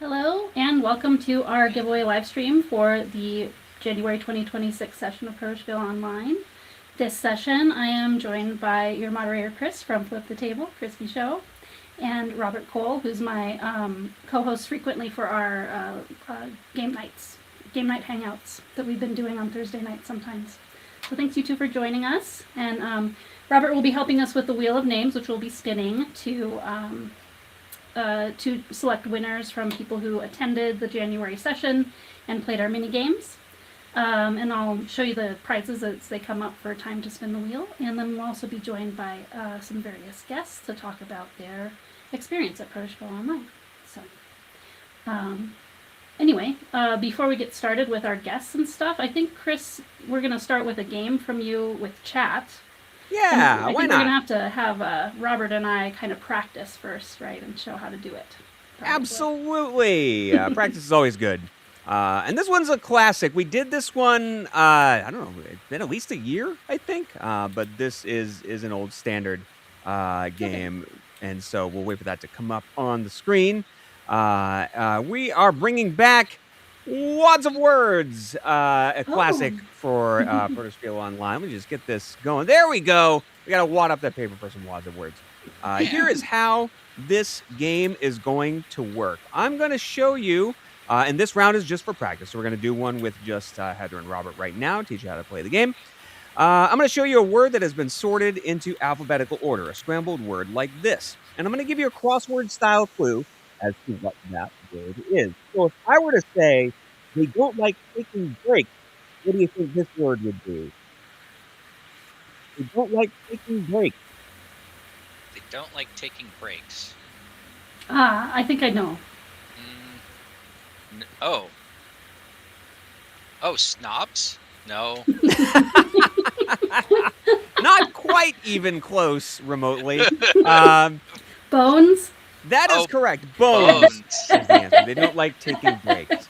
Hello, and welcome to our giveaway live stream for the January 2026 session of Protospiel Online. This session, I am joined by your moderator, Chris, from Flip the Table, Crispy Show, and Robert Cole, who's my co-host frequently for our game night hangouts that we've been doing on Thursday nights sometimes. So thanks you two for joining us. And Robert will be helping us with the Wheel of Names, which we'll be spinning to select winners from people who attended the January session and played our mini games. And I'll show you the prizes as they come up for time to spin the wheel. And then we'll also be joined by some various guests to talk about their experience at Protospiel Online. So, anyway, before we get started with our guests and stuff, I think, Chris, we're going to start with a game from you with chat. Yeah, I why think not? we're going to have Robert and I kind of practice first, right, and show how to do it. Probably. Absolutely. Practice is always good. And this one's a classic. We did this one, I don't know, it's been at least a year, I think. But this is an old standard game. Okay. And so we'll wait for that to come up on the screen. We are bringing back Wads of Words, a classic for Protospiel Online. Let me just get this going. There we go. We got to wad up that paper for some Wads of Words. Here is how this game is going to work. I'm going to show you, and this round is just for practice. So we're going to do one with just Heather and Robert right now, teach you how to play the game. I'm going to show you a word that has been sorted into alphabetical order, a scrambled word like this. And I'm going to give you a crossword-style clue as to what that word is. So if I were to say, they don't like taking breaks, what do you think this word would be? They don't like taking breaks. They don't like taking breaks. I think I know. Oh, snobs? No. Not quite even close remotely. Bones? That is correct. Bones is the answer. They don't like taking breaks.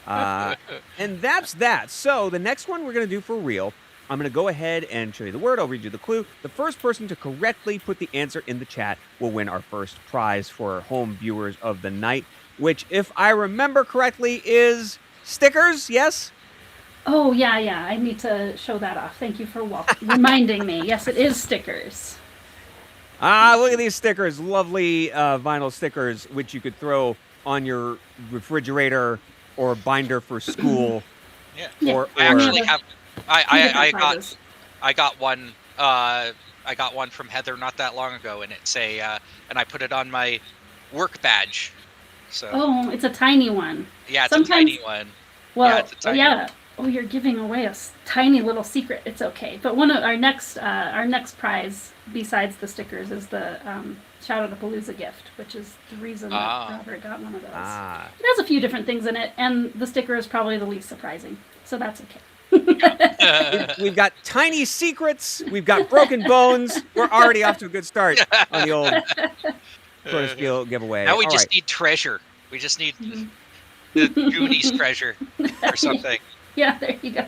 And that's that. So the next one we're going to do for real, I'm going to go ahead and show you the word. I'll read you the clue. The first person to correctly put the answer in the chat will win our first prize for our home viewers of the night, which, if I remember correctly, is stickers, yes? Oh, yeah. I need to show that off. Thank you for reminding me. Yes, it is stickers. Look at these stickers. Lovely vinyl stickers, which you could throw on your refrigerator or binder for school. Yeah. Or I actually have. I got one. I got one from Heather not that long ago, and it's and I put it on my work badge. So. Oh, it's a tiny one. Yeah, it's a tiny one. Well, yeah, it's a tiny one. Oh, you're giving away a tiny little secret. It's okay. But one of our next prize, besides the stickers, is the Shout Out a Palooza gift, which is the reason that Robert got one of those. It has a few different things in it, and the sticker is probably the least surprising. So that's okay. We've got tiny secrets. We've got broken bones. We're already off to a good start on the old Protospiel giveaway. Now we just need treasure. We just need the Goonies treasure or something. Yeah, there you go.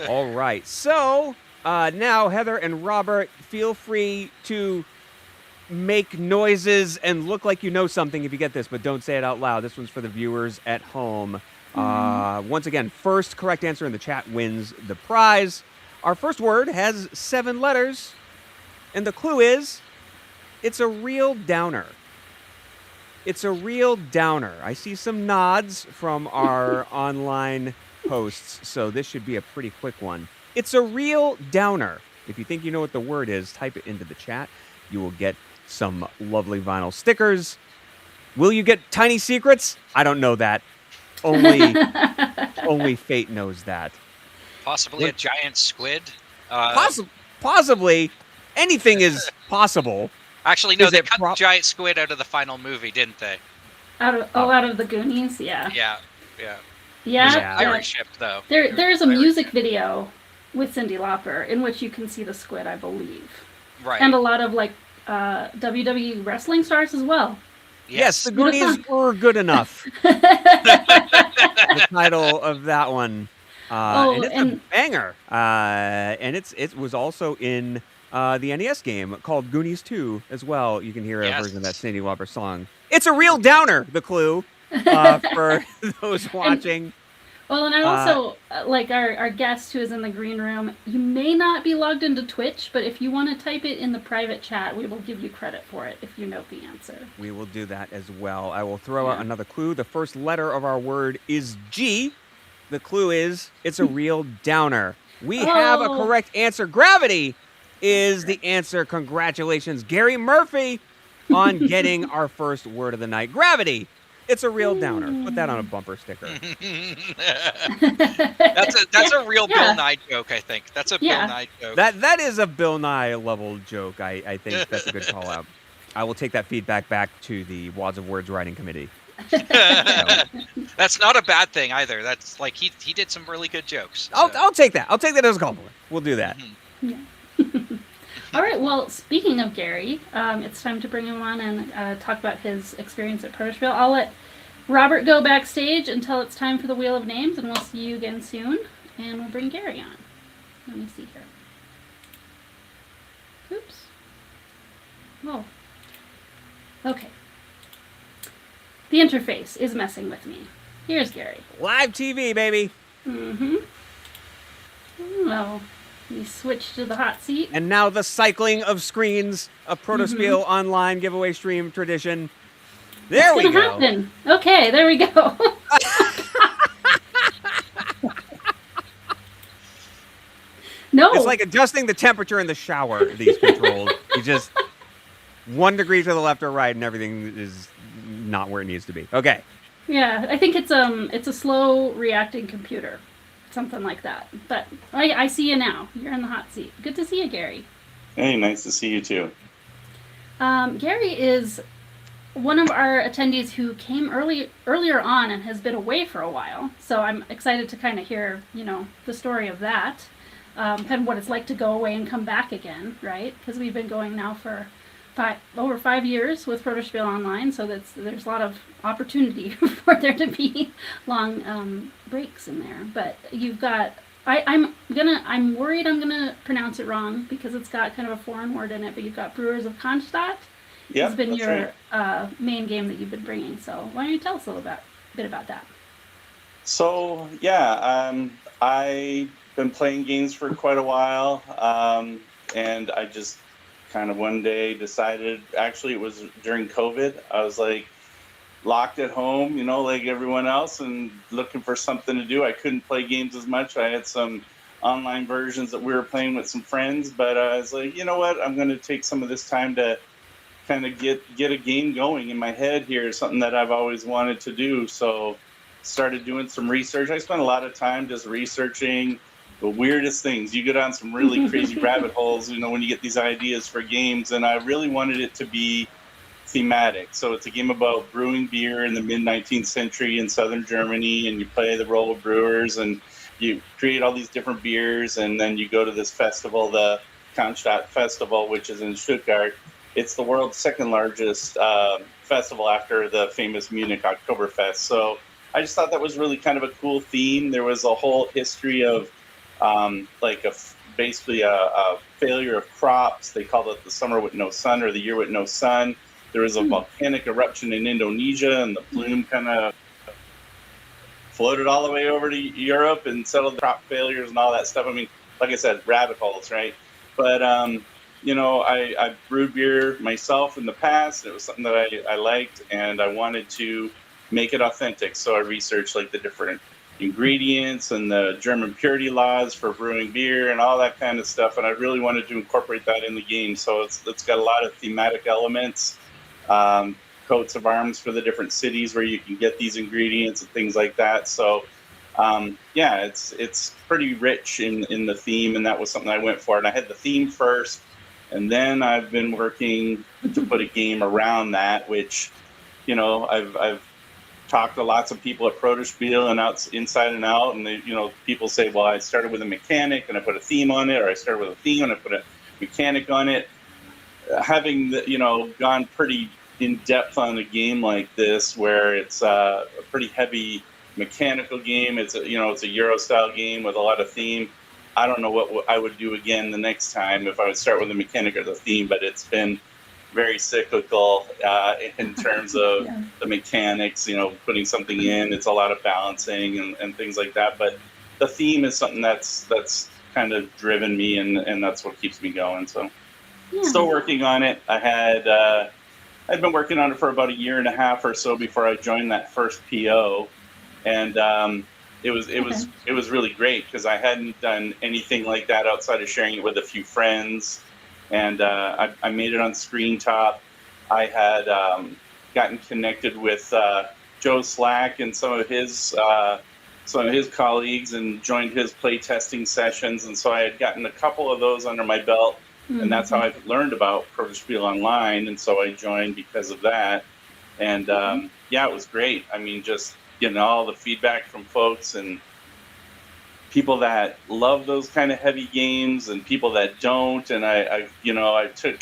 All right. So now, Heather and Robert, feel free to make noises and look like you know something if you get this, but don't say it out loud. This one's for the viewers at home. Once again, first correct answer in the chat wins the prize. Our first word has 7 letters, and the clue is it's a real downer. It's a real downer. I see some nods from our online hosts, so this should be a pretty quick one. It's a real downer. If you think you know what the word is, type it into the chat. You will get some lovely vinyl stickers. Will you get tiny secrets? I don't know that. Only fate knows that. Possibly a giant squid. Possibly. Anything is possible. Actually, no, they cut the giant squid out of the final movie, didn't they? Out of the Goonies? Yeah. Yeah. Pirate ship, though. There's a music video with Cyndi Lauper in which you can see the squid, I believe. Right. And a lot of WWE wrestling stars as well. Yes, the Goonies were good enough. The title of that one. And it's a banger. And it was also in the NES game called Goonies 2 as well. You can hear a version of that Cyndi Lauper song. It's a real downer, the clue. for those watching. Well, and I also like our guest who is in the green room. You may not be logged into Twitch, but if you want to type it in the private chat, we will give you credit for it if you know the answer. We will do that as well. I will throw out another clue. The first letter of our word is G. The clue is it's a real downer. We have a correct answer. Gravity is the answer. Congratulations, Gary Murphy, on getting our first word of the night. Gravity. It's a real downer. Put that on a bumper sticker. That's a real Bill Nye joke, I think. That's a Bill Nye joke. That is a Bill Nye level joke. I think that's a good call out. I will take that feedback back to the Wads of Words writing committee. That's not a bad thing either. That's like he did some really good jokes. So. I'll take that. I'll take that as a compliment. We'll do that. Mm-hmm. All right. Well, speaking of Gary, it's time to bring him on and talk about his experience at Protospiel. I'll let Robert go backstage until it's time for the Wheel of Names, and we'll see you again soon. And we'll bring Gary on. Let me see here. Oops. Oh. Okay. The interface is messing with me. Here's Gary. Live TV, baby. Mm-hmm. Well, we switch to the hot seat. And now the cycling of screens, a Protospiel online giveaway stream tradition. There we go. Happen. Okay, there we go. No. It's like adjusting the temperature in the shower, these controls. You just 1 degree to the left or right and everything is not where it needs to be. Okay. Yeah, I think it's a slow reacting computer. Something like that. But I see you now. You're in the hot seat. Good to see you, Gary. Hey, nice to see you too. Gary is one of our attendees who came earlier on and has been away for a while. So I'm excited to kind of hear, the story of that. Kind of what it's like to go away and come back again, right? Because we've been going now for over 5 years with Protospiel Online, so there's a lot of opportunity for there to be long breaks in there. But you've got I'm worried I'm gonna pronounce it wrong because it's got kind of a foreign word in it. But you've got Brewers of Cannstatt. Yeah, has been your right. Main game that you've been bringing. So why don't you tell us a little bit about that? So yeah, I've been playing games for quite a while, and I just kind of one day decided, actually it was during COVID, I was like locked at home, like everyone else, and looking for something to do. I couldn't play games as much. I had some online versions that we were playing with some friends, but I was like, you know what, I'm going to take some of this time to kind of get a game going in my head here, something that I've always wanted to do. So started doing some research. I spent a lot of time just researching the weirdest things. You go down some really crazy rabbit holes, when you get these ideas for games. And I really wanted it to be thematic. So it's a game about brewing beer in the mid-19th century in southern Germany, and you play the role of brewers, and you create all these different beers, and then you go to this festival, the Cannstatt Festival, which is in Stuttgart. It's the world's second largest festival after the famous Munich Oktoberfest. So I just thought that was really kind of a cool theme. There was a whole history of basically a failure of crops. They called it the summer with no sun, or the year with no sun. There was a volcanic eruption in Indonesia, and the plume kind of floated all the way over to Europe and settled the crop failures and all that stuff. I mean, like I said, rabbit holes, right? But I brewed beer myself in the past. It was something that I liked, and I wanted to make it authentic. So I researched the different ingredients and the German purity laws for brewing beer and all that kind of stuff. And I really wanted to incorporate that in the game. So it's got a lot of thematic elements, coats of arms for the different cities where you can get these ingredients and things like that. So it's pretty rich in the theme, and that was something I went for. And I had the theme first, and then I've been working to put a game around that, which, I've talked to lots of people at Protospiel and inside and out, and they, people say, well, I started with a mechanic and I put a theme on it, or I started with a theme and I put a mechanic on it. Having gone pretty in depth on a game like this, where it's a pretty heavy mechanical game, it's a Euro style game with a lot of theme. I don't know what I would do again the next time if I would start with a mechanic or the theme, but it's been very cyclical in terms of Yeah. the mechanics. Putting something in, it's a lot of balancing and things like that. But the theme is something that's kind of driven me, and that's what keeps me going. So still Yeah. working on it. I'd been working on it for about a year and a half or so before I joined that first PO, and it was really great because I hadn't done anything like that outside of sharing it with a few friends, and I made it on Screen Top. I had gotten connected with Joe Slack and some of his colleagues and joined his playtesting sessions, and so I had gotten a couple of those under my belt. And that's how I learned about Protospiel Online, and so I joined because of that. And yeah, it was great. I mean, just getting all the feedback from folks and people that love those kind of heavy games and people that don't. And I took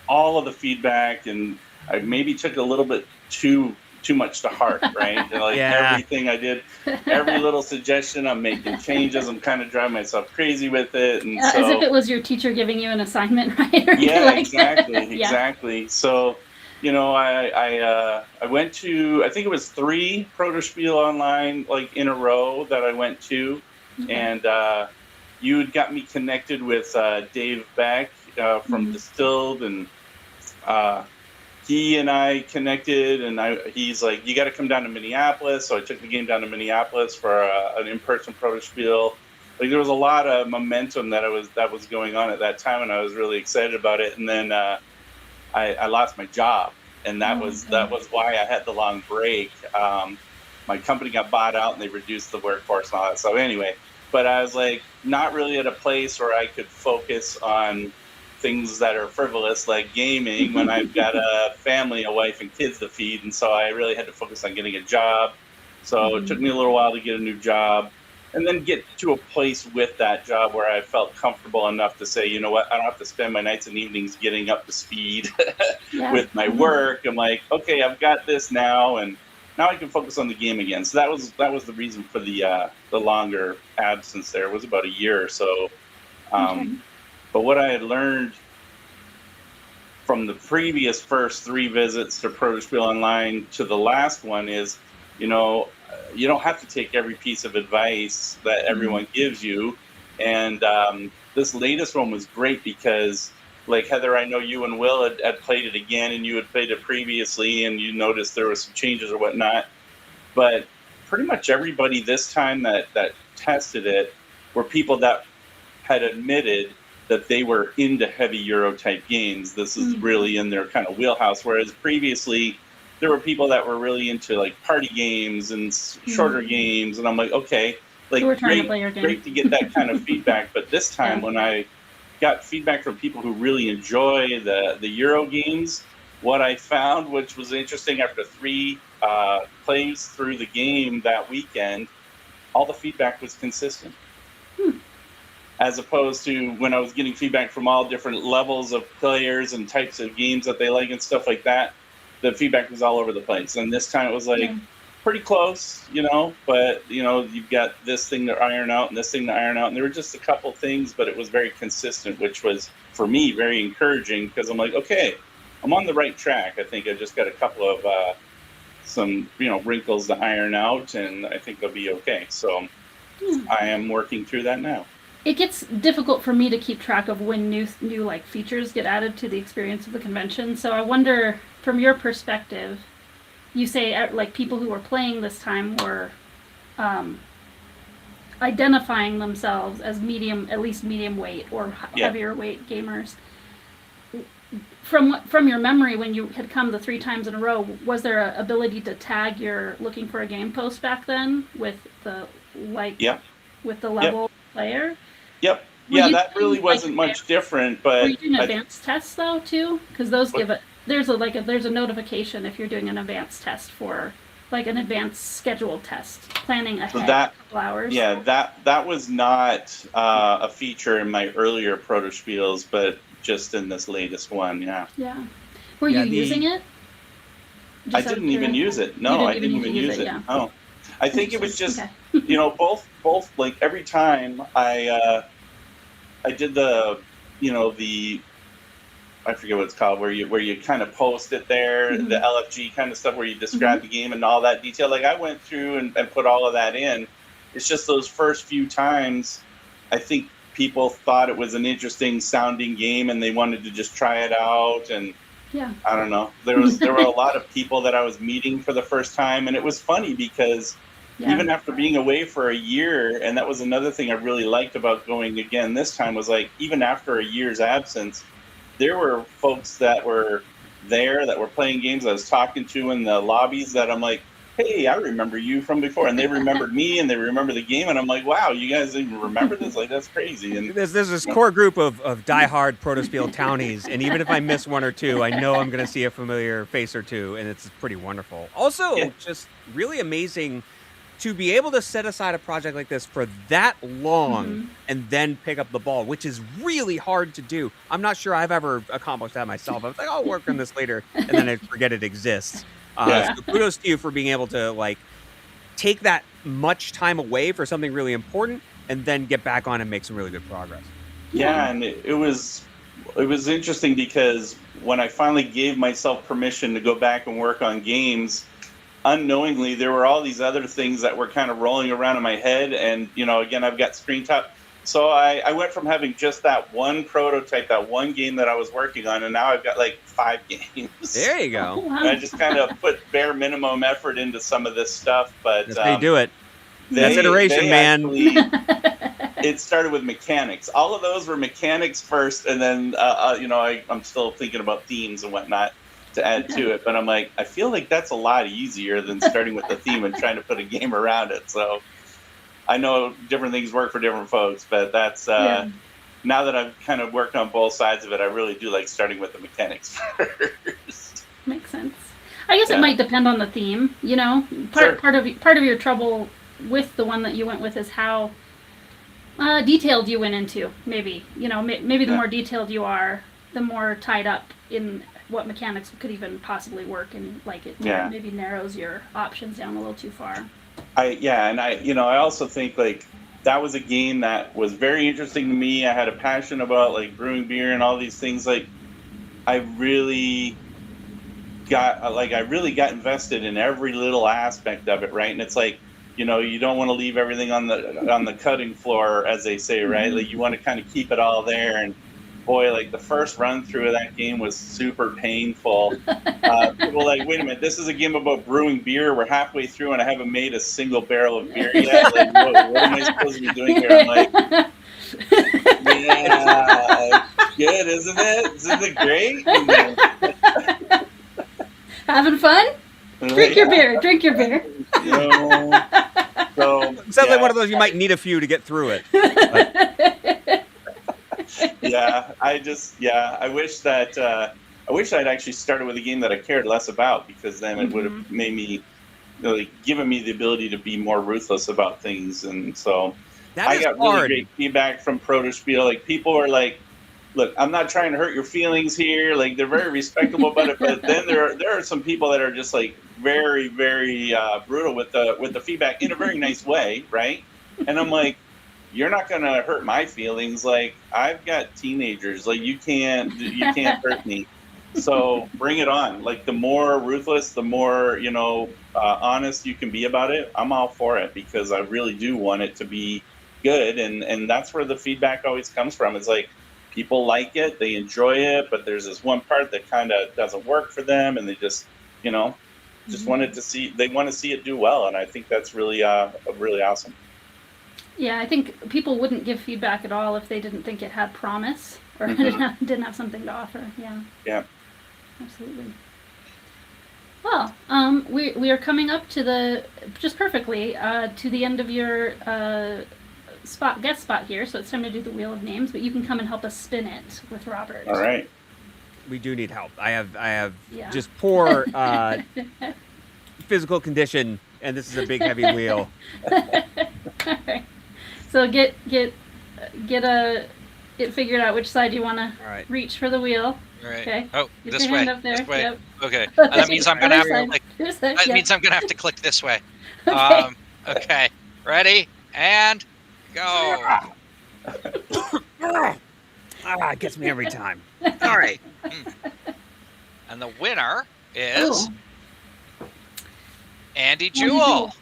all of the feedback, and I maybe took a little bit too much to heart, right? And everything I did, every little suggestion, I'm making changes. I'm kind of driving myself crazy with it, and so as if it was your teacher giving you an assignment, right? Or yeah, like exactly. So, I went to, I think it was 3 Protospiel Online in a row that I went to, and you had got me connected with Dave Beck from Distilled, and he and I connected, and he's like, you got to come down to Minneapolis. So I took the game down to Minneapolis for an in-person Protospiel. There was a lot of momentum that was going on at that time, and I was really excited about it. And then I lost my job, and that was why I had the long break. My company got bought out, and they reduced the workforce and all that. So anyway, but I was not really at a place where I could focus on things that are frivolous like gaming when I've got a family, a wife, and kids to feed, and so I really had to focus on getting a job. So it took me a little while to get a new job, and then get to a place with that job where I felt comfortable enough to say, you know what, I don't have to spend my nights and evenings getting up to speed with my work. I'm like, okay, I've got this now, and now I can focus on the game again. So that was the reason for the longer absence. There it was about a year or so. But what I had learned from the previous first 3 visits to Protospiel Online to the last one is, you don't have to take every piece of advice that everyone gives you. And this latest one was great because, Heather, I know you and Will had played it again, and you had played it previously, and you noticed there were some changes or whatnot. But pretty much everybody this time that tested it were people that had admitted that they were into heavy Euro type games. This is really in their kind of wheelhouse. Whereas previously, there were people that were really into party games and shorter games, and I'm like, okay, great to get that kind of feedback. But this time, when I got feedback from people who really enjoy the Euro games, what I found, which was interesting, after 3 plays through the game that weekend, all the feedback was consistent. As opposed to when I was getting feedback from all different levels of players and types of games that they like and stuff like that, the feedback was all over the place. And this time it was pretty close, but you've got this thing to iron out and this thing to iron out. And there were just a couple things, but it was very consistent, which was, for me, very encouraging, because I'm like, okay, I'm on the right track. I think I just got a couple of some wrinkles to iron out, and I think they'll be okay. So I am working through that now. It gets difficult for me to keep track of when new features get added to the experience of the convention. So I wonder, from your perspective, you say people who were playing this time were identifying themselves as at least medium weight or heavier weight gamers. From your memory, when you had come the 3 times in a row, was there an ability to tag your looking for a game post back then with the with the level player? Yep. That really wasn't much different. But were you doing advanced tests though too? Because those give it. There's a notification if you're doing an advanced test for an advanced scheduled test, planning ahead a couple hours. Yeah, that was not a feature in my earlier Protospiels, but just in this latest one. Yeah. Were you using it? I didn't even use it. No, I didn't even use it. Oh, I think it was just both every time I did the I forget what it's called, where you kind of post it there, Mhm. the LFG kind of stuff where you describe the game and all that detail. Like I went through and put all of that in. It's just those first few times, I think people thought it was an interesting sounding game and they wanted to just try it out. And Yeah. I don't know, there were a lot of people that I was meeting for the first time, and it was funny because Yeah. even after being away for a year, and that was another thing I really liked about going again this time, was like even after a year's absence, there were folks that were there that were playing games I was talking to in the lobbies that I'm like, hey, I remember you from before, and they remembered me and they remember the game, and I'm like, wow, you guys even remember this? Like that's crazy. And There's this core group of diehard Protospiel townies, and even if I miss one or two, I know I'm going to see a familiar face or two, and it's pretty wonderful. Also, Yeah. just really amazing to be able to set aside a project like this for that long and then pick up the ball, which is really hard to do. I'm not sure I've ever accomplished that myself. I was like, I'll work on this later, and then I forget it exists. Yeah. So kudos to you for being able to like take that much time away for something really important and then get back on and make some really good progress. Yeah, and it was interesting because when I finally gave myself permission to go back and work on games, unknowingly there were all these other things that were kind of rolling around in my head. And again, I've got screen top, so I went from having just that one prototype, that one game that I was working on, and now I've got like 5 games. There you go. Oh, wow. And I just kind of put bare minimum effort into some of this stuff, but That's how you do it. That's they iteration, man. actually, it started with mechanics. All of those were mechanics first, and then I'm still thinking about themes and whatnot to add to it. But I'm like, I feel like that's a lot easier than starting with the theme and trying to put a game around it. So I know different things work for different folks, but that's now that I've kind of worked on both sides of it, I really do like starting with the mechanics first. Makes sense. I guess it might depend on the theme. Sure. Part of your trouble with the one that you went with is how detailed you went into. Maybe maybe the more detailed you are, the more tied up in what mechanics could even possibly work, and like it maybe narrows your options down a little too far. I also think like that was a game that was very interesting to me. I had a passion about like brewing beer and all these things. Like I really got invested in every little aspect of it, right? And it's like, you don't want to leave everything on the cutting floor, as they say, right? Like you want to kind of keep it all there. And boy, like the first run through of that game was super painful. People were like, wait a minute, this is a game about brewing beer. We're halfway through and I haven't made a single barrel of beer yet. Like, what am I supposed to be doing here? I'm like, yeah, good, isn't it? Isn't it great? Having fun? Drink your beer. Drink your beer. So Sounds like one of those you might need a few to get through it. I wish I'd actually started with a game that I cared less about, because then it would have made me given me the ability to be more ruthless about things. And so I got really great feedback from Protospiel. Like people are like, look, I'm not trying to hurt your feelings here. Like they're very respectable about it, but then there are some people that are just like very, very brutal with the feedback in a very nice way, right? And I'm like, you're not gonna hurt my feelings. Like I've got teenagers. Like you can't hurt me. So bring it on. Like the more ruthless, the more honest you can be about it. I'm all for it, because I really do want it to be good, and that's where the feedback always comes from. It's like people like it, they enjoy it, but there's this one part that kind of doesn't work for them, and they just wanted to see. They want to see it do well, and I think that's really really awesome. Yeah, I think people wouldn't give feedback at all if they didn't think it had promise or didn't have something to offer. Yeah. Yeah. Absolutely. Well, we are coming up to just perfectly to the end of your guest spot here, so it's time to do the Wheel of Names. But you can come and help us spin it with Robert. All right. We do need help. I have just poor physical condition, and this is a big heavy wheel. All right. So get it figured out which side you want to reach for the wheel. All right. Okay. Oh, Get this your way. hand up there. This way. Yep. Okay. That means I'm gonna have to click. That means I'm gonna have to click this way. Okay. Okay. Ready and go. It gets me every time. All right. And the winner is Andy Andy Jewell.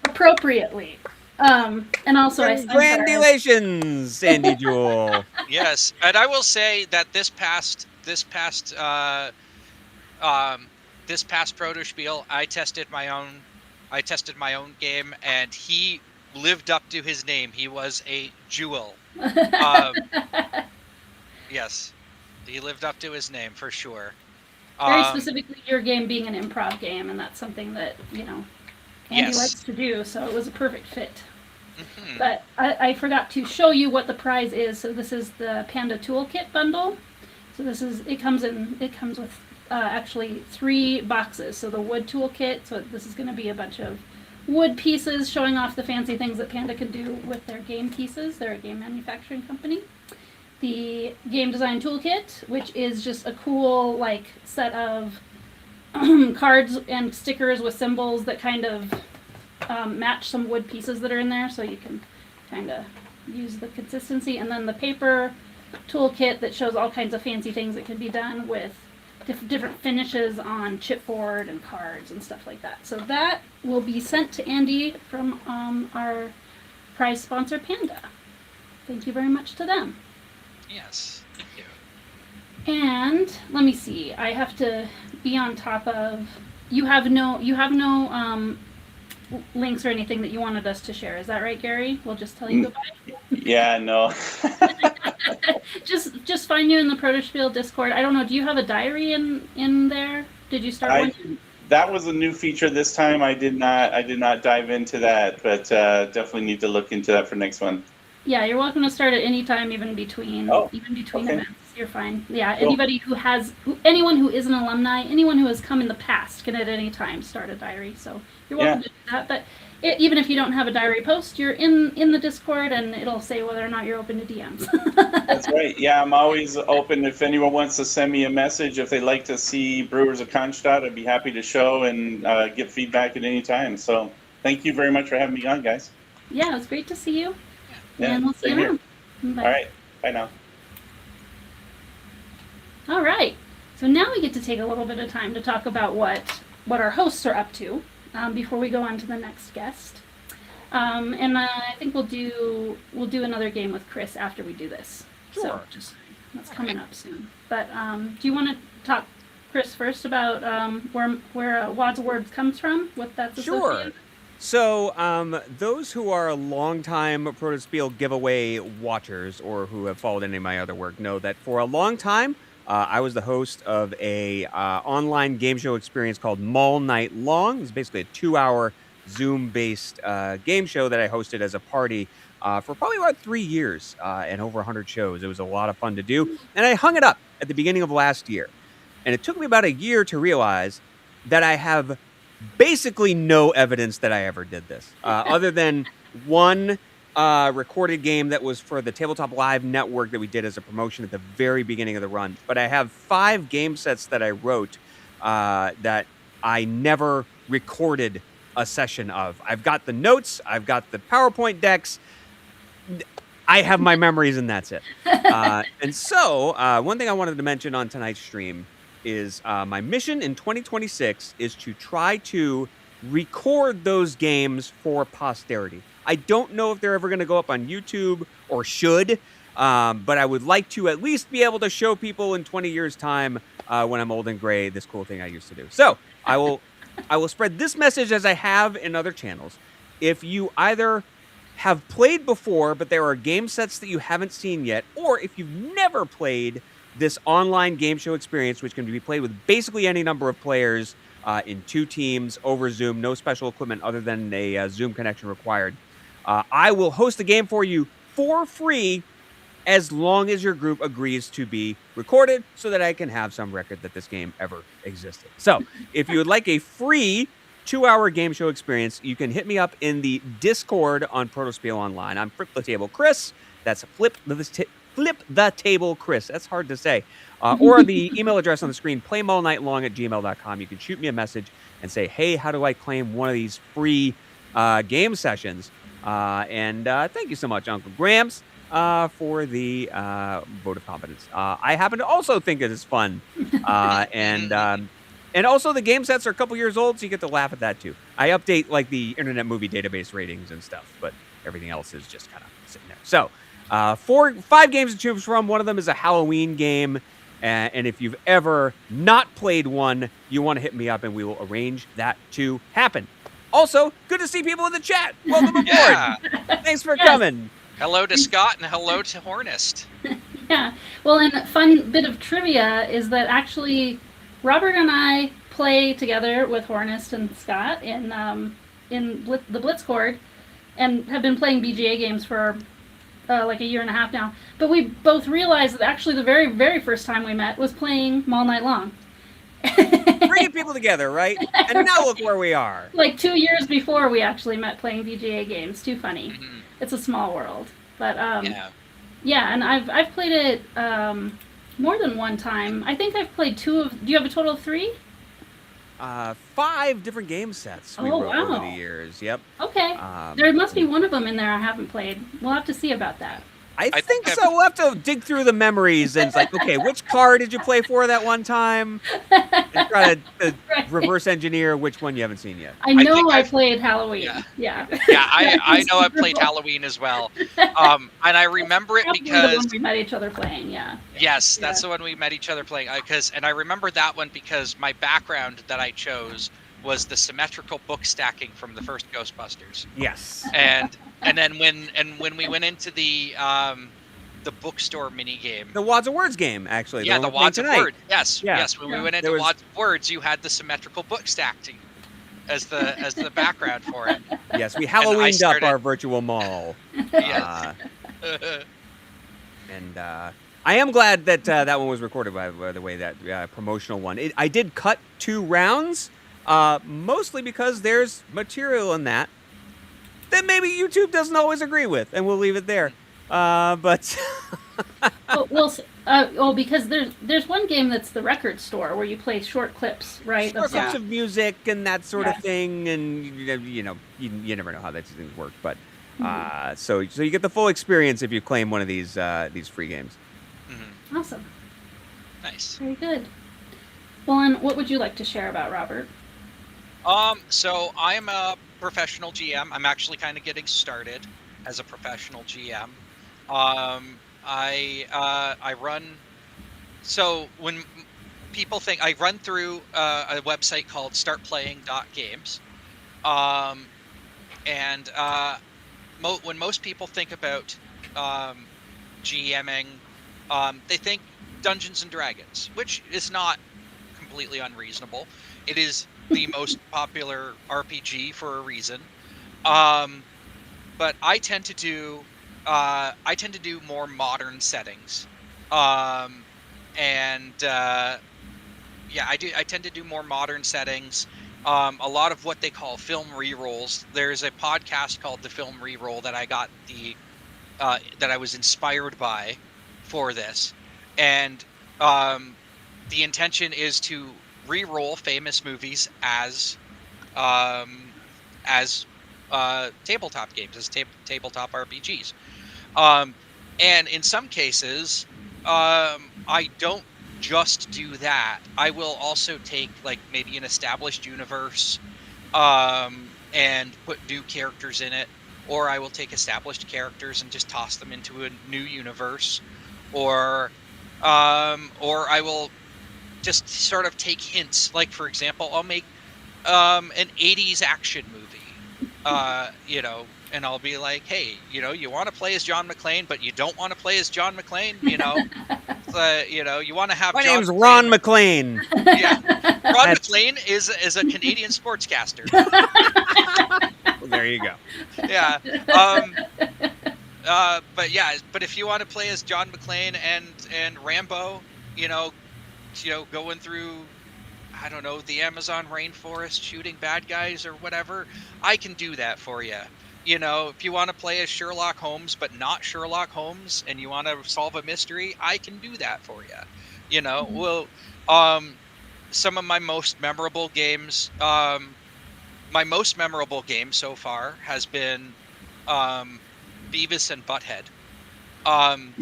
Appropriately. And also I sent her. Congratulations, Sandy Jewell. Yes, and I will say that this past Protospiel, I tested my own game, and he lived up to his name. He was a jewel. Yes, he lived up to his name for sure. Very specifically, your game being an improv game, and that's something that Andy likes to do. So it was a perfect fit. Mhm. But I forgot to show you what the prize is. So this is the Panda Toolkit bundle. So it comes with actually 3 boxes. So the wood toolkit. So this is going to be a bunch of wood pieces showing off the fancy things that Panda can do with their game pieces. They're a game manufacturing company. The game design toolkit, which is just a cool set of cards and stickers with symbols that kind of match some wood pieces that are in there, so you can kind of use the consistency. And then the paper toolkit that shows all kinds of fancy things that can be done with different finishes on chipboard and cards and stuff like that. So that will be sent to Andy from our prize sponsor, Panda. Thank you very much to them. Yes, thank you. And let me see. I have to be on top of. You have no links or anything that you wanted us to share. Is that right, Gary? We'll just tell you goodbye. Yeah, no. just find you in the Protospiel Discord. I don't know. Do you have a diary in there? Did you start one? That was a new feature this time. I did not dive into that, but definitely need to look into that for next one. Yeah, you're welcome to start at any time, even between okay. events. You're fine. Yeah, anybody anyone who is an alumni, anyone who has come in the past can at any time start a diary. So you're welcome to do that. But even if you don't have a diary post, you're in the Discord, and it'll say whether or not you're open to DMs. That's right. Yeah, I'm always open. If anyone wants to send me a message, if they'd like to see Brewers of Cannstatt, I'd be happy to show and give feedback at any time. So thank you very much for having me on, guys. Yeah, it was great to see you. Yeah, and we'll see you around. Bye. All right. Bye now. All right. So now we get to take a little bit of time to talk about what our hosts are up to before we go on to the next guest. And I think we'll do another game with Chris after we do this. Sure. So that's coming up soon. But do you want to talk, Chris, first about where Wads of Words comes from? What that's associated with? So, those who are longtime Protospiel giveaway watchers or who have followed any of my other work know that for a long time, I was the host of a online game show experience called Mall Night Long. It was basically a 2-hour Zoom-based game show that I hosted as a party for probably about 3 years and over 100 shows. It was a lot of fun to do. And I hung it up at the beginning of last year. And it took me about a year to realize that I have basically no evidence that I ever did this, other than one recorded game that was for the Tabletop Live network that we did as a promotion at the very beginning of the run. But I have 5 game sets that I wrote that I never recorded a session of. I've got the notes, I've got the PowerPoint decks, I have my memories, and that's it. And so, one thing I wanted to mention on tonight's stream is my mission in 2026 is to try to record those games for posterity. I don't know if they're ever going to go up on YouTube or should, but I would like to at least be able to show people in 20 years' time when I'm old and gray this cool thing I used to do. So I will spread this message as I have in other channels. If you either have played before, but there are game sets that you haven't seen yet, or if you've never played this online game show experience, which can be played with basically any number of players in 2 teams over Zoom, no special equipment other than a Zoom connection required. I will host the game for you for free as long as your group agrees to be recorded so that I can have some record that this game ever existed. So if you would like a free 2-hour game show experience, you can hit me up in the Discord on Protospiel Online. I'm Flip the Table Chris. That's Flip the Table Chris. That's hard to say. Or the email address on the screen, playmallnightlong@gmail.com. You can shoot me a message and say, hey, how do I claim one of these free game sessions? And thank you so much, Uncle Grams. for the vote of confidence. I happen to also think it is fun, and also the game sets are a couple years old, so you get to laugh at that too. I update like the Internet Movie Database ratings and stuff, but everything else is just kind of sitting there. So, 5 games to choose from. One of them is a Halloween game. And if you've ever not played one, you want to hit me up and we will arrange that to happen. Also, good to see people in the chat. Welcome aboard. Yeah. Thanks for coming. Hello to Scott and hello to Hornist. Yeah. Well, and a fun bit of trivia is that actually Robert and I play together with Hornist and Scott in the Blitzcord and have been playing BGA games for like a year and a half now. But we both realized that actually the very, very first time we met was playing All Night Long. Bringing people together, right? And now look where we are. Like 2 years before we actually met playing BGA games. Too funny. Mhm. It's a small world. But Yeah. and I've played it more than one time. I think I've played 2 of. Do you have a total of 3? 5 different game sets we Oh, wrote over wow. the years. Yep. Okay. There must be one of them in there I haven't played. We'll have to see about that. I I think think so. We'll have to dig through the memories and it's like, okay, which car did you play for that one time? And try to Right. reverse engineer which one you haven't seen yet. I know think I I've- played Halloween. Yeah. Yeah. Yeah, I know I've played Halloween as well. And I remember it Probably the because one we met each other playing. Yeah. yes, that's Yeah. the one we met each other playing. And I remember that one because my background that I chose was the symmetrical book stacking from the first Ghostbusters. Yes. And then when we went into the bookstore mini game. The Wads of Words game, actually. Yeah, one the we're playing Wads of tonight. Words. Yes, Yeah. yes. When we Yeah. went There into was- Wads of Words, you had the symmetrical book stacking as the background for it. Yes, we Halloweened up started- our virtual mall. Yes. And I am glad that that one was recorded, by the way, that promotional one. I did cut 2 rounds, mostly because there's material in that maybe YouTube doesn't always agree with, and we'll leave it there. But Because there's one game that's the record store where you play short clips, right? short of clips songs. of music and that sort Yeah. of thing, and you never know how these things work. But Mm-hmm. so you get the full experience if you claim one of these free games. Mhm. Awesome. Nice. Very good. Well, and what would you like to share about Robert? So I'm a professional GM. I'm actually kind of getting started as a professional GM. I run. So when people think I run through a website called startplaying.games, and when most people think about GMing, they think Dungeons and Dragons, which is not completely unreasonable. It is the most popular RPG for a reason. But I tend to do more modern settings. I tend to do more modern settings. A lot of what they call film rerolls. There's a podcast called The Film Reroll that I got that I was inspired by for this, and the intention is to re-roll famous movies as tabletop games, as tabletop RPGs. And in some cases, I don't just do that. I will also take like maybe an established universe and put new characters in it, or I will take established characters and just toss them into a new universe, or I will just sort of take hints. Like, for example, I'll make an 80s action movie, and I'll be like, hey, you want to play as John McClane, but you don't want to play as John McClane, you want to have My John name's Ron McClane. McClane. Yeah, Ron McClane is a Canadian sportscaster. Well, there you go. Yeah. But if you want to play as John McClane and Rambo, going through, I don't know, the Amazon rainforest shooting bad guys or whatever, I can do that for you. If you want to play as Sherlock Holmes but not Sherlock Holmes and you want to solve a mystery, I can do that for you. Some of my most memorable games, my most memorable game so far has been Beavis and Butthead. Um,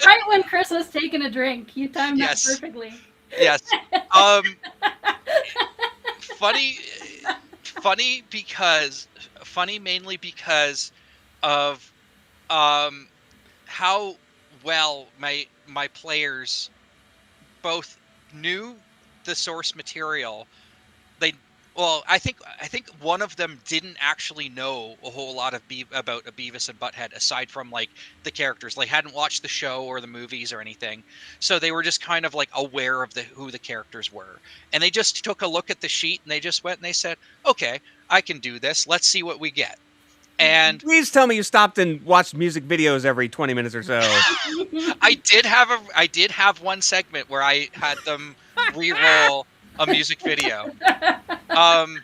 Right when Chris was taking a drink, you timed that Yes. perfectly. yes. Um, funny, funny mainly because of um how well my players both knew the source material. They well, I think one of them didn't actually know a whole lot of about a Beavis and Butthead aside from like the characters. They hadn't watched the show or the movies or anything, so they were just kind of like aware of who the characters were. And they just took a look at the sheet and they just went and they said, "Okay, I can do this. Let's see what we get." And Please tell me you stopped and watched music videos every 20 minutes or so. I did have one segment where I had them re-roll a music video. Um,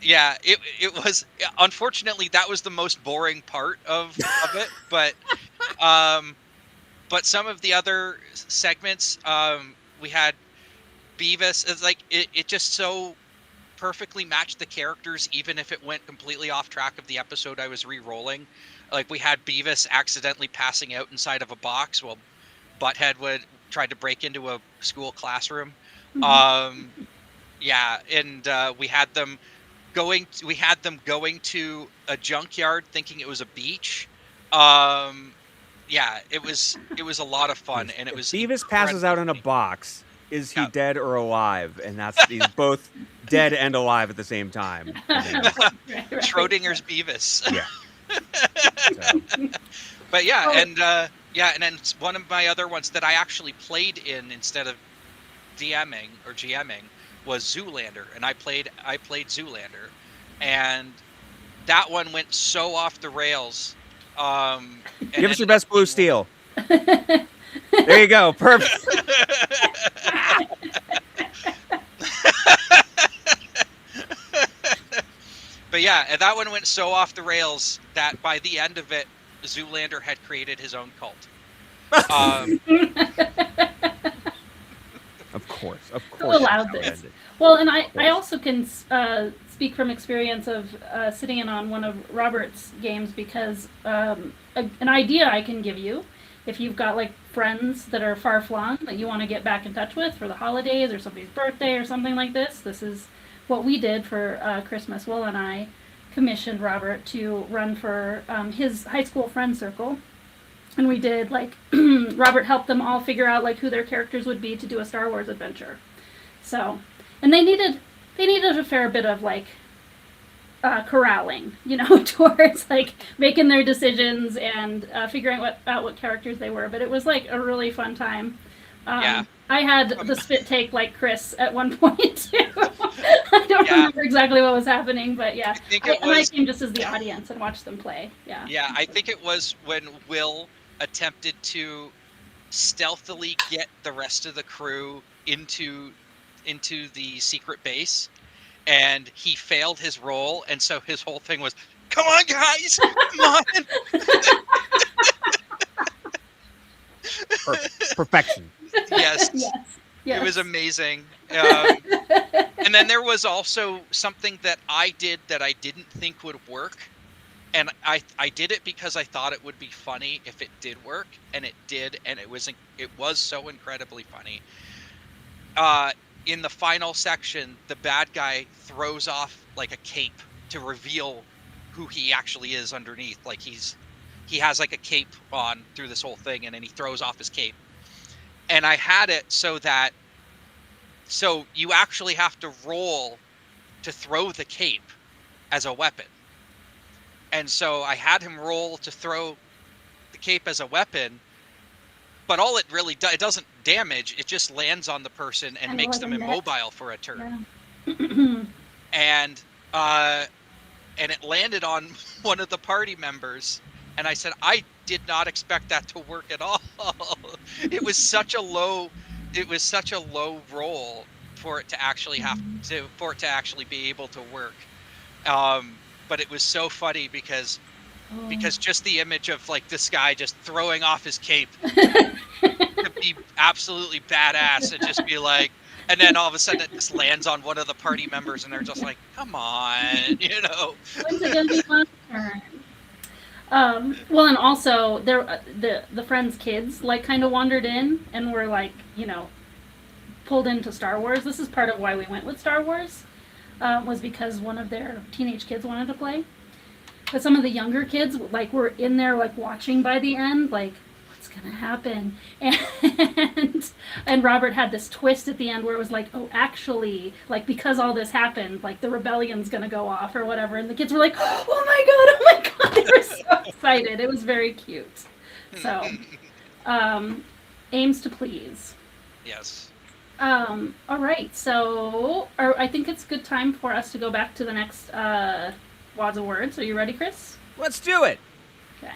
yeah, it was unfortunately that was the most boring part of it, um, but some of the other segments, we had Beavis. It's like it just so perfectly matched the characters, even if it went completely off track of the episode I was re-rolling. Like we had Beavis accidentally passing out inside of a box while Butthead would try to break into a school classroom. Um, yeah, and we had them going to a junkyard thinking it was a beach. Um, yeah, it was a lot of fun, and it If was Beavis passes out in a incredibly box, is he Yeah. dead or alive? And he's both dead and alive at the same time. And then- Right, right. Schrodinger's Beavis. yeah. So, But yeah, Oh. and and then one of my other ones that I actually played in instead of DMing or GMing was Zoolander, and I played Zoolander, and that one went so off the rails. And give us your ended up best Blue being Steel. There you go. Perfect. But yeah, and that one went so off the rails that by the end of it, Zoolander had created his own cult. Of course. allowed that's how it this? ended. Well, and I course. also can speak from experience of sitting in on one of Robert's games because an idea I can give you if you've got like friends that are far flung that you want to get back in touch with for the holidays or somebody's birthday or something like this. This is what we did for Christmas. Will and I commissioned Robert to run for his high school friend circle. And we did like Robert helped them all figure out like who their characters would be to do a Star Wars adventure. So, and they needed a fair bit of like corralling, towards like making their decisions and figuring out what characters they were. But it was like a really fun time. Yeah. I had the spit take like Chris at one point too. I don't Yeah. remember exactly what was happening, but yeah, I think I it was came just as the audience and watched them play. Yeah. Yeah, I think it was when Will attempted to stealthily get the rest of the crew into the secret base, and he failed his role, and so his whole thing was, "Come on, guys, come on!" Perfection. Yes, Yes. it was amazing. And then there was also something that I did that I didn't think would work. And I did it because I thought it would be funny if it did work, and it did, and it was so incredibly funny. In the final section, the bad guy throws off like a cape to reveal who he actually is underneath. Like he has like a cape on through this whole thing, and then he throws off his cape. And I had it so you actually have to roll to throw the cape as a weapon. And so I had him roll to throw the cape as a weapon, but all it really does, it doesn't damage. It just lands on the person and Kinda makes like them a net. immobile for a turn. Yeah. And it landed on one of the party members. And I said, I did not expect that to work at all. It was such a low roll for it to actually be able to work. But it was so funny because just the image of like this guy just throwing off his cape to be absolutely badass and just be like, and then all of a sudden it just lands on one of the party members and they're just like, come on, When's it gonna be my turn? Well, and also there the friends' kids like kind of wandered in and were like, pulled into Star Wars. This is part of why we went with Star Wars, was because one of their teenage kids wanted to play. But some of the younger kids like were in there like watching by the end, like what's gonna happen, and Robert had this twist at the end where it was like, oh, actually, like because all this happened, like the rebellion's gonna go off or whatever, and the kids were like, oh my god, they were so excited. It was very cute. So, aims to please. Yes. All right, so I think it's a good time for us to go back to the next wads of words. Are you ready, Chris? Let's do it. Okay.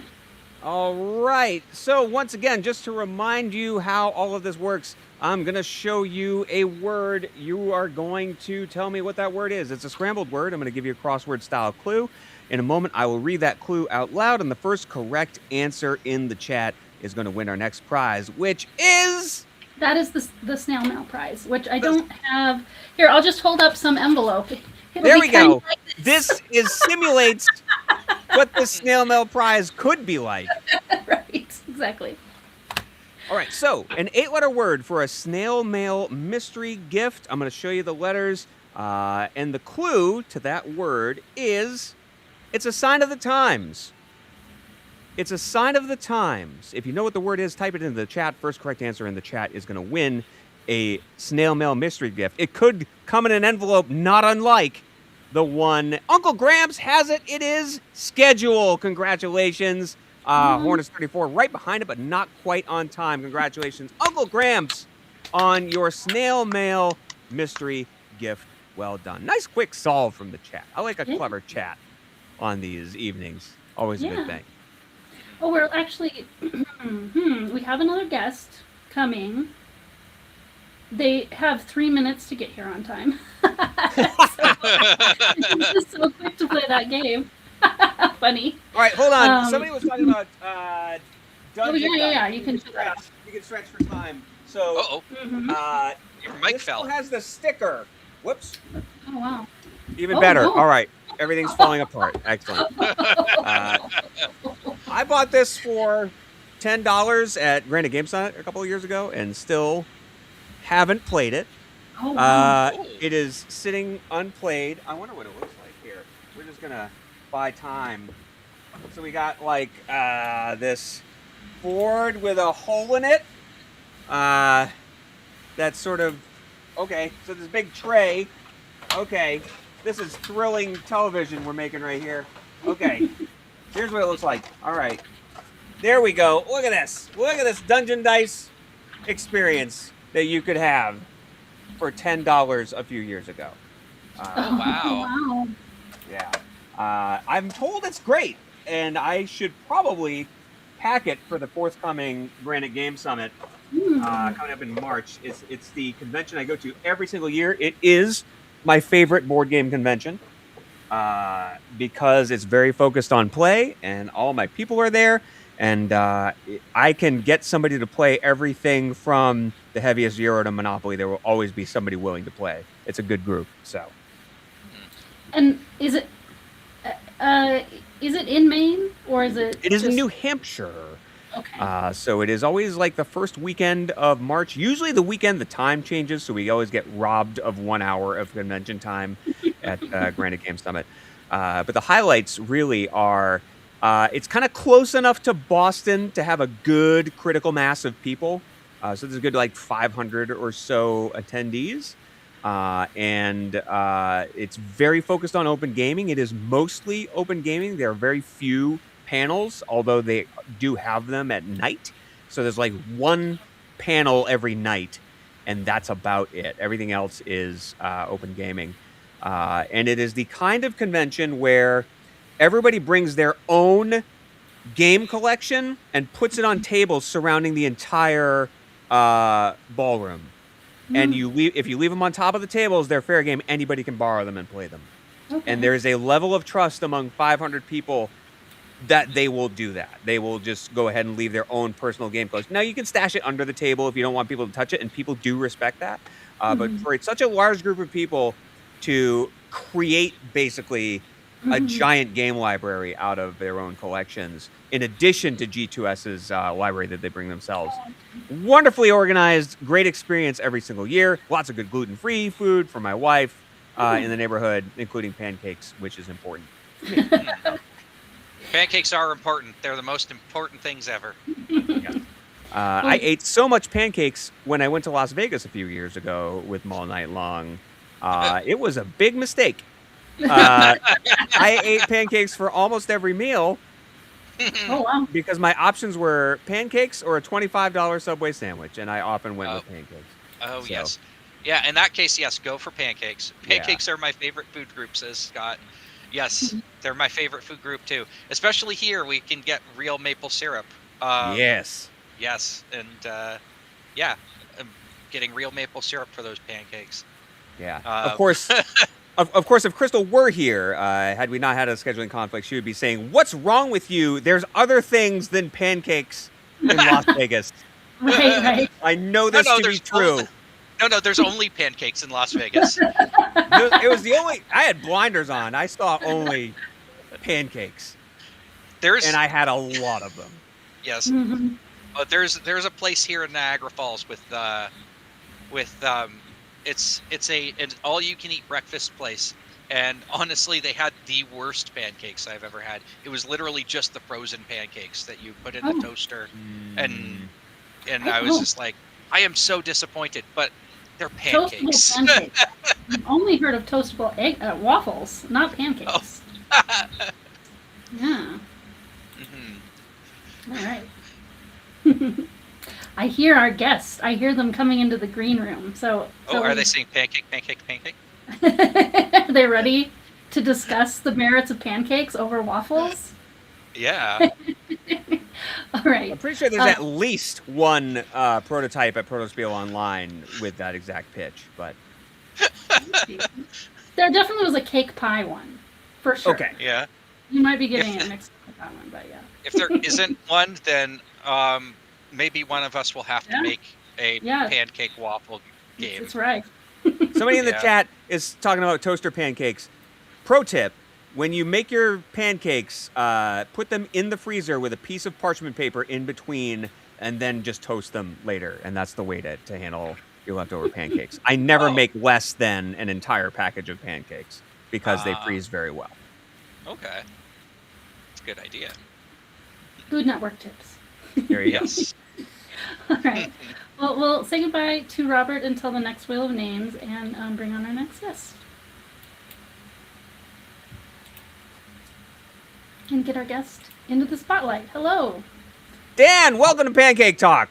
All right. So once again, just to remind you how all of this works, I'm going to show you a word. You are going to tell me what that word is. It's a scrambled word. I'm going to give you a crossword style clue. In a moment, I will read that clue out loud, and the first correct answer in the chat is going to win our next prize, which is... That is the snail mail prize, which I don't have. Here, I'll just hold up some envelope. There we go. Like this simulates what the snail mail prize could be like. Right, exactly. All right, so an 8-letter word for a snail mail mystery gift. I'm going to show you the letters, and the clue to that word is it's a sign of the times. It's a sign of the times. If you know what the word is, type it into the chat. First correct answer in the chat is going to win a snail mail mystery gift. It could come in an envelope not unlike the one Uncle Gramps has it. It is schedule. Congratulations. Hornets 34 right behind it, but not quite on time. Congratulations, Uncle Gramps, on your snail mail mystery gift. Well done. Nice quick solve from the chat. I like a clever chat on these evenings. Always a good thing. Oh, we're actually, we have another guest coming. They have 3 minutes to get here on time. It's just so quick to play that game. Funny. All right, hold on. Somebody was talking about dungeon. Oh, yeah. You can stretch. You can stretch for time. So, your mic this fell. still has the sticker. Whoops. Oh, wow. Even better. All right. Everything's falling apart. Excellent. I bought this for $10 at Granite Game Summit a couple of years ago and still haven't played it. Oh, wow. It is sitting unplayed. I wonder what it looks like here. We're just going to buy time. So we got like this board with a hole in it. That's sort of, okay, so this big tray. Okay, this is thrilling television we're making right here. Okay, here's what it looks like. All right, there we go. Look at this. Look at this Dungeon Dice experience that you could have for $10 a few years ago. Wow. Yeah. I'm told it's great, and I should probably pack it for the forthcoming Granite Game Summit coming up in March. It's the convention I go to every single year. It is my favorite board game convention because it's very focused on play, and all my people are there, and I can get somebody to play everything from the heaviest Euro to Monopoly. There will always be somebody willing to play. It's a good group. So. And is it in Maine or is it? It is in New Hampshire. Okay. So it is always like the first weekend of March. Usually the weekend the time changes, so we always get robbed of 1 hour of convention time at Granite Game Summit. But the highlights really are, it's kind of close enough to Boston to have a good critical mass of people. So there's a good like 500 or so attendees. And it's very focused on open gaming. It is mostly open gaming. There are very few panels, although they do have them at night. So there's like one panel every night, and that's about it. Everything else is open gaming. And it is the kind of convention where everybody brings their own game collection and puts it on tables surrounding the entire ballroom. And if you leave them on top of the tables, they're fair game. Anybody can borrow them and play them. Okay. And there is a level of trust among 500 people that they will do that. They will just go ahead and leave their own personal game collection. Now, you can stash it under the table if you don't want people to touch it, and people do respect that. But for such a large group of people to create basically a Mhm. giant game library out of their own collections, in addition to G2S's library that they bring themselves. Wonderfully organized, great experience every single year. Lots of good gluten-free food for my wife in the neighborhood, including pancakes, which is important to me. Pancakes are important. They're the most important things ever. Yes. I ate so much pancakes when I went to Las Vegas a few years ago with them all night long. It was a big mistake. I ate pancakes for almost every meal Oh wow. because my options were pancakes or a $25 Subway sandwich, and I often went Oh. with pancakes. Oh, So, yes. Yeah, in that case, yes, go for pancakes. Yeah. Pancakes are my favorite food group, says Scott. Yes, they're my favorite food group too. Especially here, we can get real maple syrup. Yes. Yes, and yeah, getting real maple syrup for those pancakes. Yeah. Um, Of course, of course, if Crystal were here, had we not had a scheduling conflict, she would be saying, "What's wrong with you? There's other things than pancakes in Las Vegas." Right. I know this to be there's true. there's only pancakes in Las Vegas. It was the only. I had blinders on. I saw only pancakes, There's and I had a lot of them. yes, Mhm. there's a place here in Niagara Falls with it's an all you can eat breakfast place, and honestly they had the worst pancakes I've ever had. It was literally just the frozen pancakes that you put in the Oh. toaster, and I I was don't- just like, I am so disappointed, but they're Toastable pancakes. pancakes. I've only heard of toastable waffles, not pancakes. Yeah. Mhm. All right. I hear our guests. I hear them coming into the green room. So Are they saying pancake, pancake, pancake? they're ready to discuss the merits of pancakes over waffles? Yeah. All right. I'm pretty sure there's at least one prototype at Protospiel Online with that exact pitch, but There definitely was a cake pie one, for sure. okay. Yeah. You might be getting it mixed up with that one, but yeah. If there isn't one, then maybe one of us will have to Yeah. make a Yeah. pancake waffle game. It's right. Somebody in the Yeah. chat is talking about toaster pancakes. Pro tip: when you make your pancakes, put them in the freezer with a piece of parchment paper in between, and then just toast them later. And that's the way to handle your leftover pancakes. I never make less than an entire package of pancakes because they freeze very well. Okay. It's a good idea. Food Network tips. There you go. Yes. All right. Well, we'll say goodbye to Robert until the next wheel of names and bring on our next guest. And get our guest into the spotlight. Hello. Dan, welcome to Pancake Talk.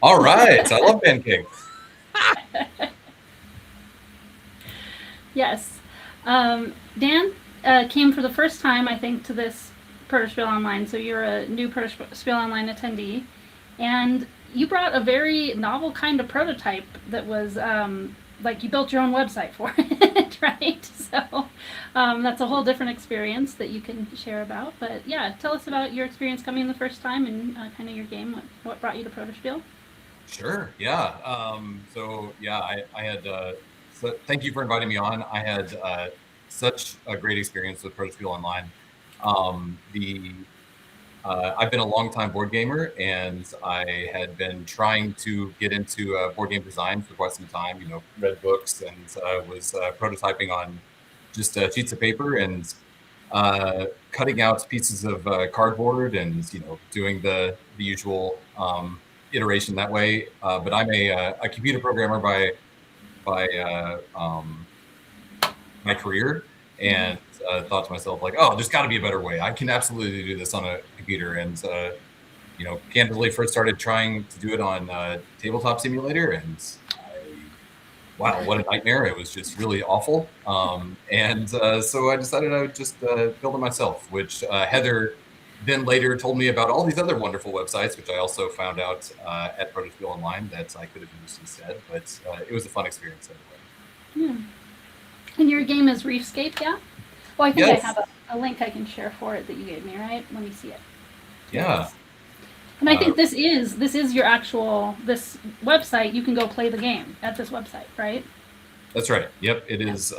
All right. I love pancakes. Yes. Dan came for the first time, I think, to this Protospiel Online. So you're a new Protospiel Online attendee. And you brought a very novel kind of prototype that was like you built your own website for it, right? So that's a whole different experience that you can share about. But yeah, tell us about your experience coming the first time and kind of your game. What brought you to Protospiel? Sure. Yeah. I had. So thank you for inviting me on. I had such a great experience with Protospiel Online. I've been a longtime board gamer, and I had been trying to get into board game design for quite some time. You know, read books and was prototyping on just sheets of paper and cutting out pieces of cardboard and doing the usual iteration that way. But I'm a computer programmer by my career, and thought to myself, like, oh, there's got to be a better way. I can absolutely do this on a computer. And candidly, first started trying to do it on Tabletop Simulator, and wow, what a nightmare. It was just really awful. So I decided I would just build it myself, which Heather then later told me about all these other wonderful websites, which I also found out at Protospiel Online that I could have used instead. But it was a fun experience anyway. Yeah. And your game is Reefscape, yeah? Well, I think Yes. I have a link I can share for it that you gave me, right? Let me see it. Yeah. And I think this is your actual this website. You can go play the game at this website, right? That's right. Yep, it is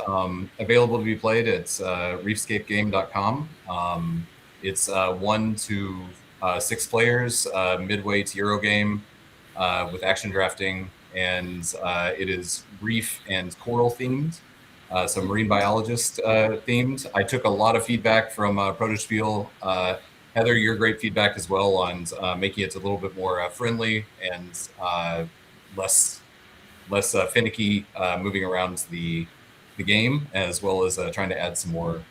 available to be played at reefscapegame.com. It's 1 to 6 players, midweight Euro game with action drafting, and it is reef and coral themed, so marine biologist themed. I took a lot of feedback from Protospiel. Heather, your great feedback as well on making it a little bit more friendly and less finicky moving around the game, as well as trying to add some more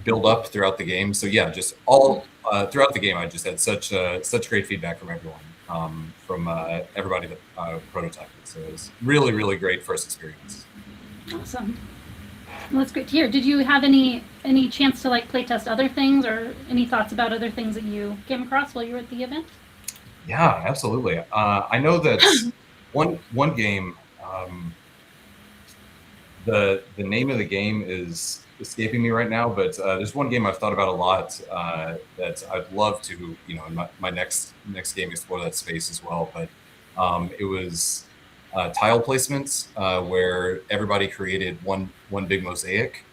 build up throughout the game. So yeah, just all throughout the game, I just had such great feedback from everyone, from everybody that prototyped it. So it was really, really great first experience. Awesome. Well, that's great to hear. Did you have any chance to like play test other things, or any thoughts about other things that you came across while you were at the event? Yeah, absolutely. I know that one game, the name of the game is escaping me right now, but there's one game I've thought about a lot that I'd love to, in my next game, explore that space as well. But it was tile placements where everybody created one big mosaic,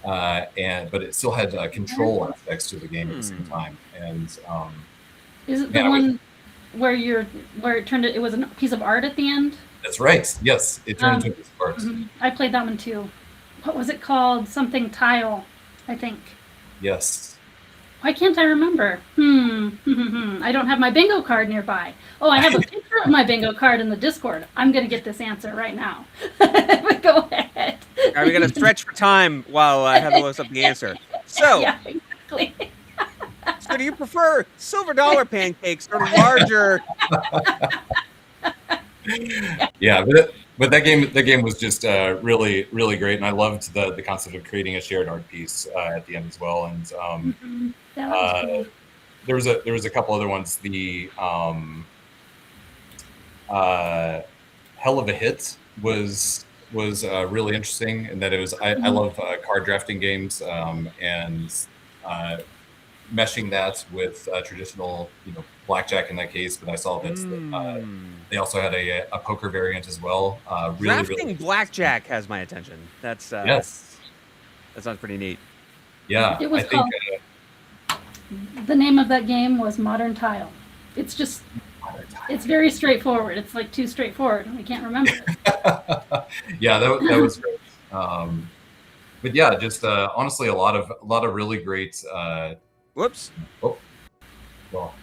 but it still had control aspects to the game at the same time. And is it the one where it was a piece of art at the end? That's right. Yes, it turned into a piece of art. I played that one too. What was it called? Something tile, I think. Yes. Why can't I remember? I don't have my bingo card nearby. Oh, I have a picture of my bingo card in the Discord. I'm going to get this answer right now. But go ahead. Are we going to stretch for time while Heather looks up the answer? So, yeah, exactly. So do you prefer silver dollar pancakes or larger? Yeah, but that game was just really, really great, and I loved the concept of creating a shared art piece at the end as well. And That was cool. there was a couple other ones. The Hell of a Hit was really interesting in that it was I love card drafting games, and meshing that with traditional, blackjack in that case. But I saw that they also had a poker variant as well. Drafting blackjack has my attention. That's yes, that sounds pretty neat. Yeah, It was I think the name of that game was Modern Tile. It's just it's very straightforward. It's like too straightforward, and we can't remember it. Yeah, that was great. But yeah, just honestly, a lot of really great. Whoops. Oh, well,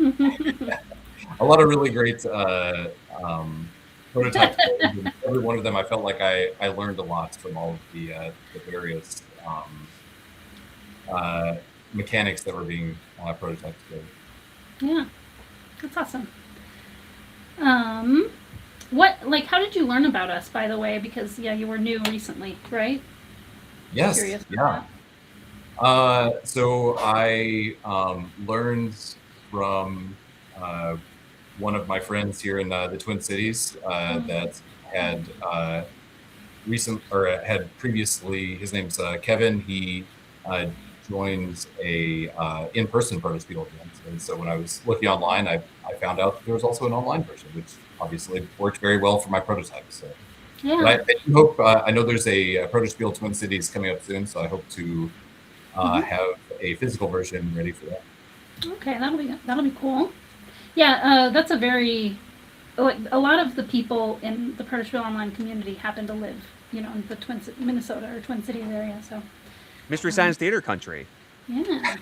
a lot of really great prototypes. Every one of them, I felt like I learned a lot from all of the various mechanics that were being prototyped together. Yeah, that's awesome. How did you learn about us, by the way? Because you were new recently, right? Yes. Curious Yeah. So I learned from one of my friends here in the Twin Cities that had had previously. His name's Kevin. He joined a in-person Protospiel event, and so when I was looking online, I found out that there was also an online version, which obviously worked very well for my prototype. So. Yeah. But I hope. I know there's a Protospiel Twin Cities coming up soon, so I hope to have a physical version ready for that. Okay, that'll be cool. Yeah, that's a lot of the people in the Protospiel online community happen to live, in the Minnesota or Twin Cities area. So Mystery Science Theater country. yeah.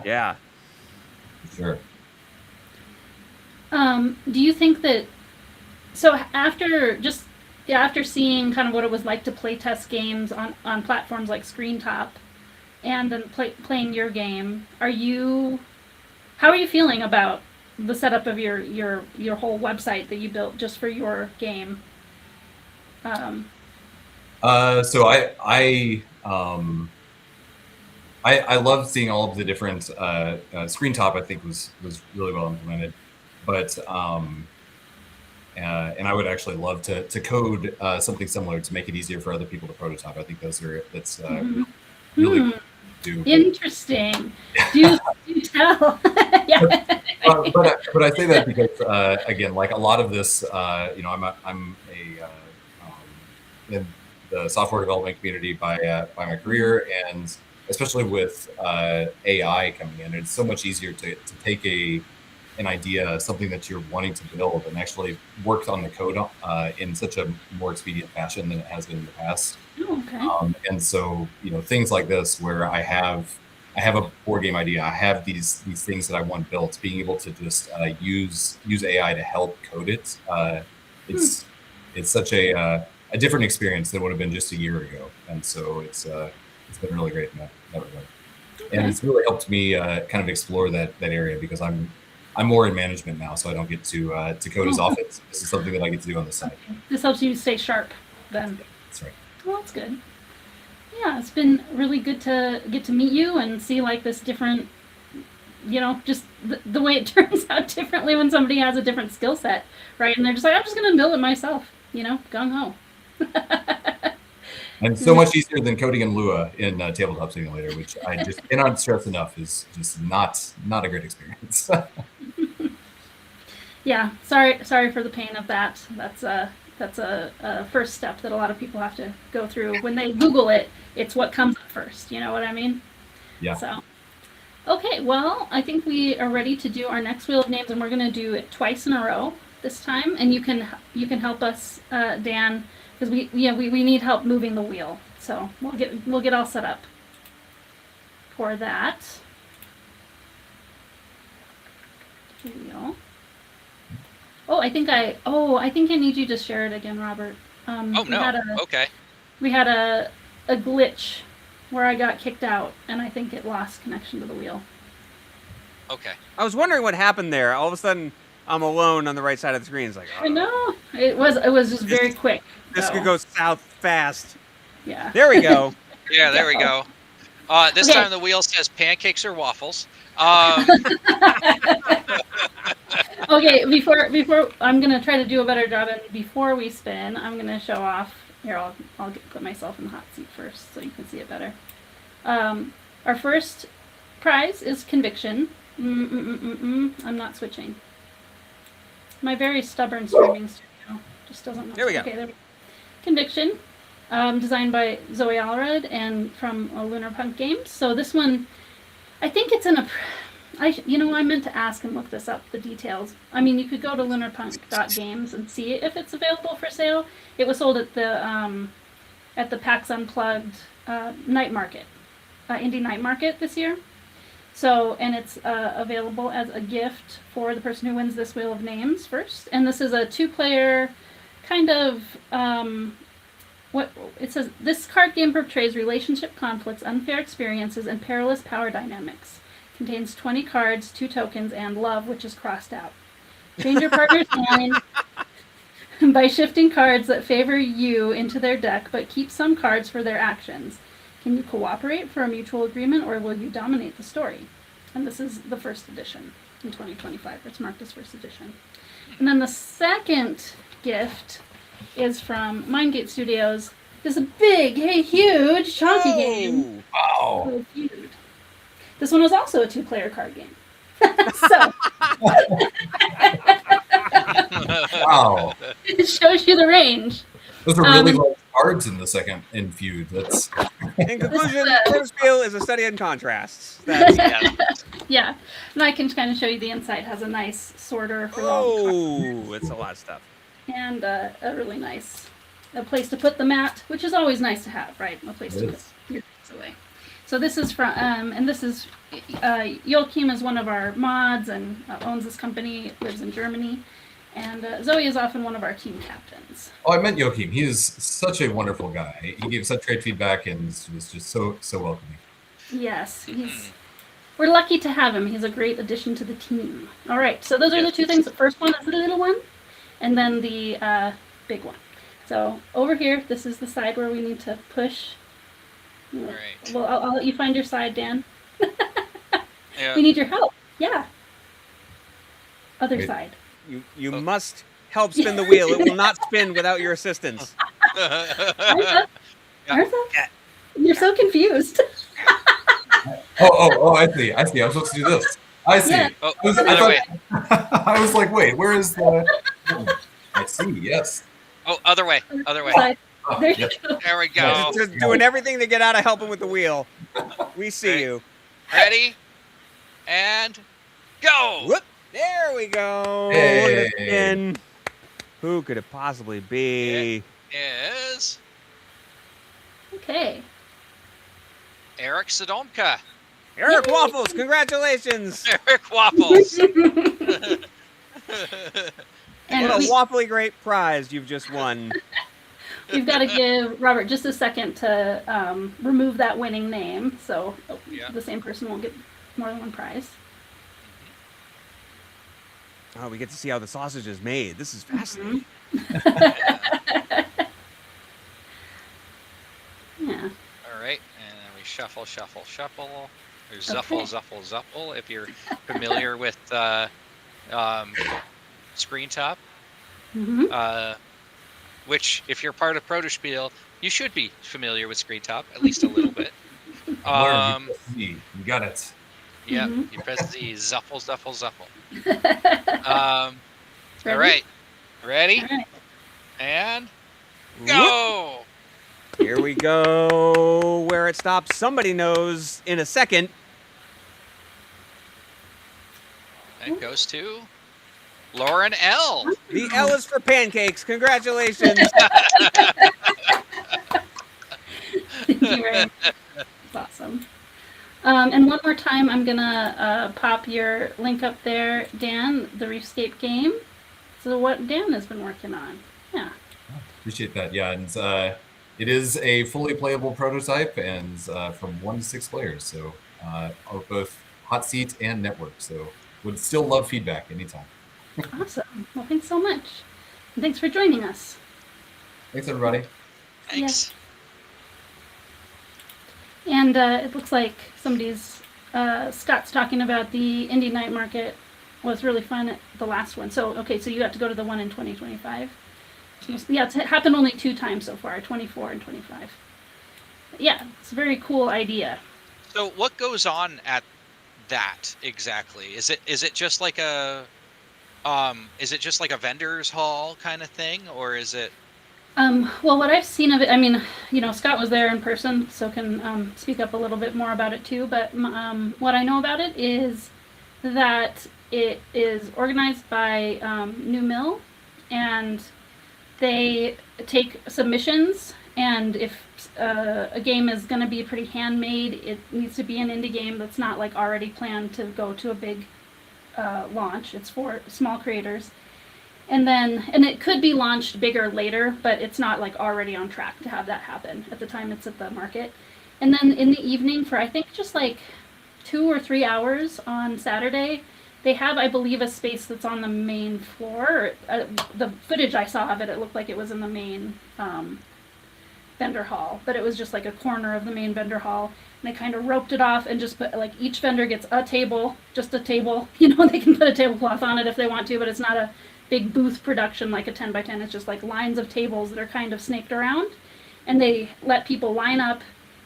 Yeah. Sure. Do you think that? So after seeing kind of what it was like to play test games on platforms like ScreenTop, and then playing your game, how are you feeling about the setup of your whole website that you built just for your game? So I love seeing all of the different ScreenTop. I think was really well implemented, but and I would actually love to code something similar to make it easier for other people to prototype. I think that's really Interesting. Do tell. Yeah. but I say that because again, like a lot of this, I'm in the software development community by my career, and especially with AI coming in, it's so much easier to take an idea, something that you're wanting to build, and actually work on the code in such a more expedient fashion than it has been in the past. Oh, okay. And so, things like this, where I have a board game idea, I have these things that I want built, being able to just use AI to help code it. It's such a different experience than would have been just a year ago, and so it's been really great in that regard. Okay. And it's really helped me kind of explore that area, because I'm more in management now, so I don't get to code as often. This is something that I get to do on the side. This helps you stay sharp then. That's right. Well, that's good. Yeah, it's been really good to get to meet you and see like this different, just the way it turns out differently when somebody has a different skill set, right? And they're just like, I'm just going to build it myself, gung ho. And so much easier than coding in Lua in Tabletop Simulator, which I just cannot stress enough is just not a great experience. Yeah, sorry for the pain of that. That's a first step that a lot of people have to go through. When they Google it, it's what comes up first. You know what I mean? Yeah. So, okay, well, I think we are ready to do our next wheel of names, and we're going to do it twice in a row this time. And you can help us, Dan, because we need help moving the wheel. So we'll get all set up for that. Wheel. Oh, I think I need you to share it again, Robert. Okay. We had a glitch where I got kicked out, and I think it lost connection to the wheel. Okay. I was wondering what happened there. All of a sudden, I'm alone on the right side of the screen. It's like, I know. It was just very quick. This so. could go south fast. Yeah. There we go. Yeah, there we go. This Okay. time the wheel says pancakes or waffles. Okay, before I'm gonna try to do a better job, and before we spin, I'm gonna show off. Here, I'll put myself in the hot seat first so you can see it better. Our first prize is conviction. I'm not switching. My very stubborn streaming studio just doesn't. There we go. Okay, there we go. Conviction, designed by Zoe Allred and from Lunar Punk Games. So this one, I think it's in a. I meant to ask and look this up, the details. I mean, you could go to lunarpunk.games and see if it's available for sale. It was sold at the PAX Unplugged night market, indie night market this year. So, and it's available as a gift for the person who wins this Wheel of Names first. And this is a 2-player kind of, what it says, this card game portrays relationship conflicts, unfair experiences, and perilous power dynamics. Contains 20 cards, 2 tokens, and love, which is crossed out. Change your partner's mind by shifting cards that favor you into their deck, but keep some cards for their actions. Can you cooperate for a mutual agreement, or will you dominate the story? And this is the first edition in 2025. It's marked as first edition. And then the second gift is from Mindgate Studios. This is a big, huge, chunky game. Wow. Feud. This one was also a 2-player card game. So Wow. it shows you the range. Those are really large cards in the second in Feud. That's In conclusion, Protospiel is a study in contrasts. That's, Yeah, and I can kind of show you the inside. It has a nice sorter for all the cards. it's a lot of stuff. And a really nice place to put the mat, which is always nice to have, right? A place to put your things away. So this is from, and this is, Joachim is one of our mods and owns this company, lives in Germany. And Zoe is often one of our team captains. Oh, I meant Joachim. He is such a wonderful guy. He gave such great feedback and was just so welcoming. Yes, we're lucky to have him. He's a great addition to the team. All right, so those are the 2 things. The first one is the little one, and then the big one. So over here, this is the side where we need to push. All right. Well, I'll let you find your side, Dan. Yeah. We need your help. Yeah. Other Wait. side. You must help spin the wheel. It will not spin without your assistance. Artha? Yeah. Artha? You're so confused. Oh, I see. I'm supposed to do this. I see. Yeah. Oh, I other way. I was like, wait, where is the? I see. Yes. Oh, other way. Other way. Side. Oh, There you yep. go. There we Yeah, go. just doing everything to get out of helping with the wheel. We see Right. you. Ready? And go! Whoop! There we go. Hey. Look at the spin. Who could it possibly be? Is Okay. Eric Sodomka. Eric Yay. Waffles, congratulations. Eric Waffles. And What a waffly great prize you've just won. we've got to give Robert just a second to remove that winning name, so Yeah. the same person won't get more than one prize. Oh, we get to see how the sausage is made. This is fascinating. Yeah. All right, and then we shuffle, shuffle, shuffle. Or zuffle, Okay. zuffle, zuffle. If you're familiar with Screen Top, Mm-hmm. which if you're part of Protospiel, you should be familiar with Screen Top at least a little bit. Learn, you got it. Yeah, Mhm. you press the zuffle, zuffle, zuffle. All right, ready? All right. And Whoop. go! Here we go. Where it stops, somebody knows in a second. That goes to Lauren L. The L is for pancakes. Congratulations. Thank you very much. That's awesome. And one more time, I'm gonna pop your link up there, Dan, the Reefscape game. So what Dan has been working on. Yeah. Appreciate that. Yeah, and it is a fully playable prototype, and from 1 to 6 players. So of both hot seat and network. So would still love feedback anytime. Awesome. Well, thanks so much. And thanks for joining us. Thanks, everybody. Thanks. And it looks like somebody's, Scott's talking about the Indie Night Market was really fun at the last one. So, okay, so you got to go to the one in 2025. Yeah, it's happened only 2 times so far, 24 and 25. Yeah, it's a very cool idea. So what goes on at that exactly? Is it just like a vendor's hall kind of thing, or is it? Well, what I've seen of it, I mean, Scott was there in person, so can speak up a little bit more about it too. But what I know about it is that it is organized by New Mill, and they take submissions. And if a game is going to be pretty handmade, it needs to be an indie game that's not like already planned to go to a big launch. It's for small creators. And it could be launched bigger later, but it's not like already on track to have that happen at the time it's at the market. And then in the evening for I think just like 2 or 3 hours on Saturday, they have, I believe, a space that's on the main floor. The footage I saw of it, it looked like it was in the main vendor hall, but it was just like a corner of the main vendor hall. And they kind of roped it off and just put like each vendor gets a table, just a table. They can put a tablecloth on it if they want to, but it's not a big booth production like a 10 by 10. It's just like lines of tables that are kind of snaked around, and they let people line up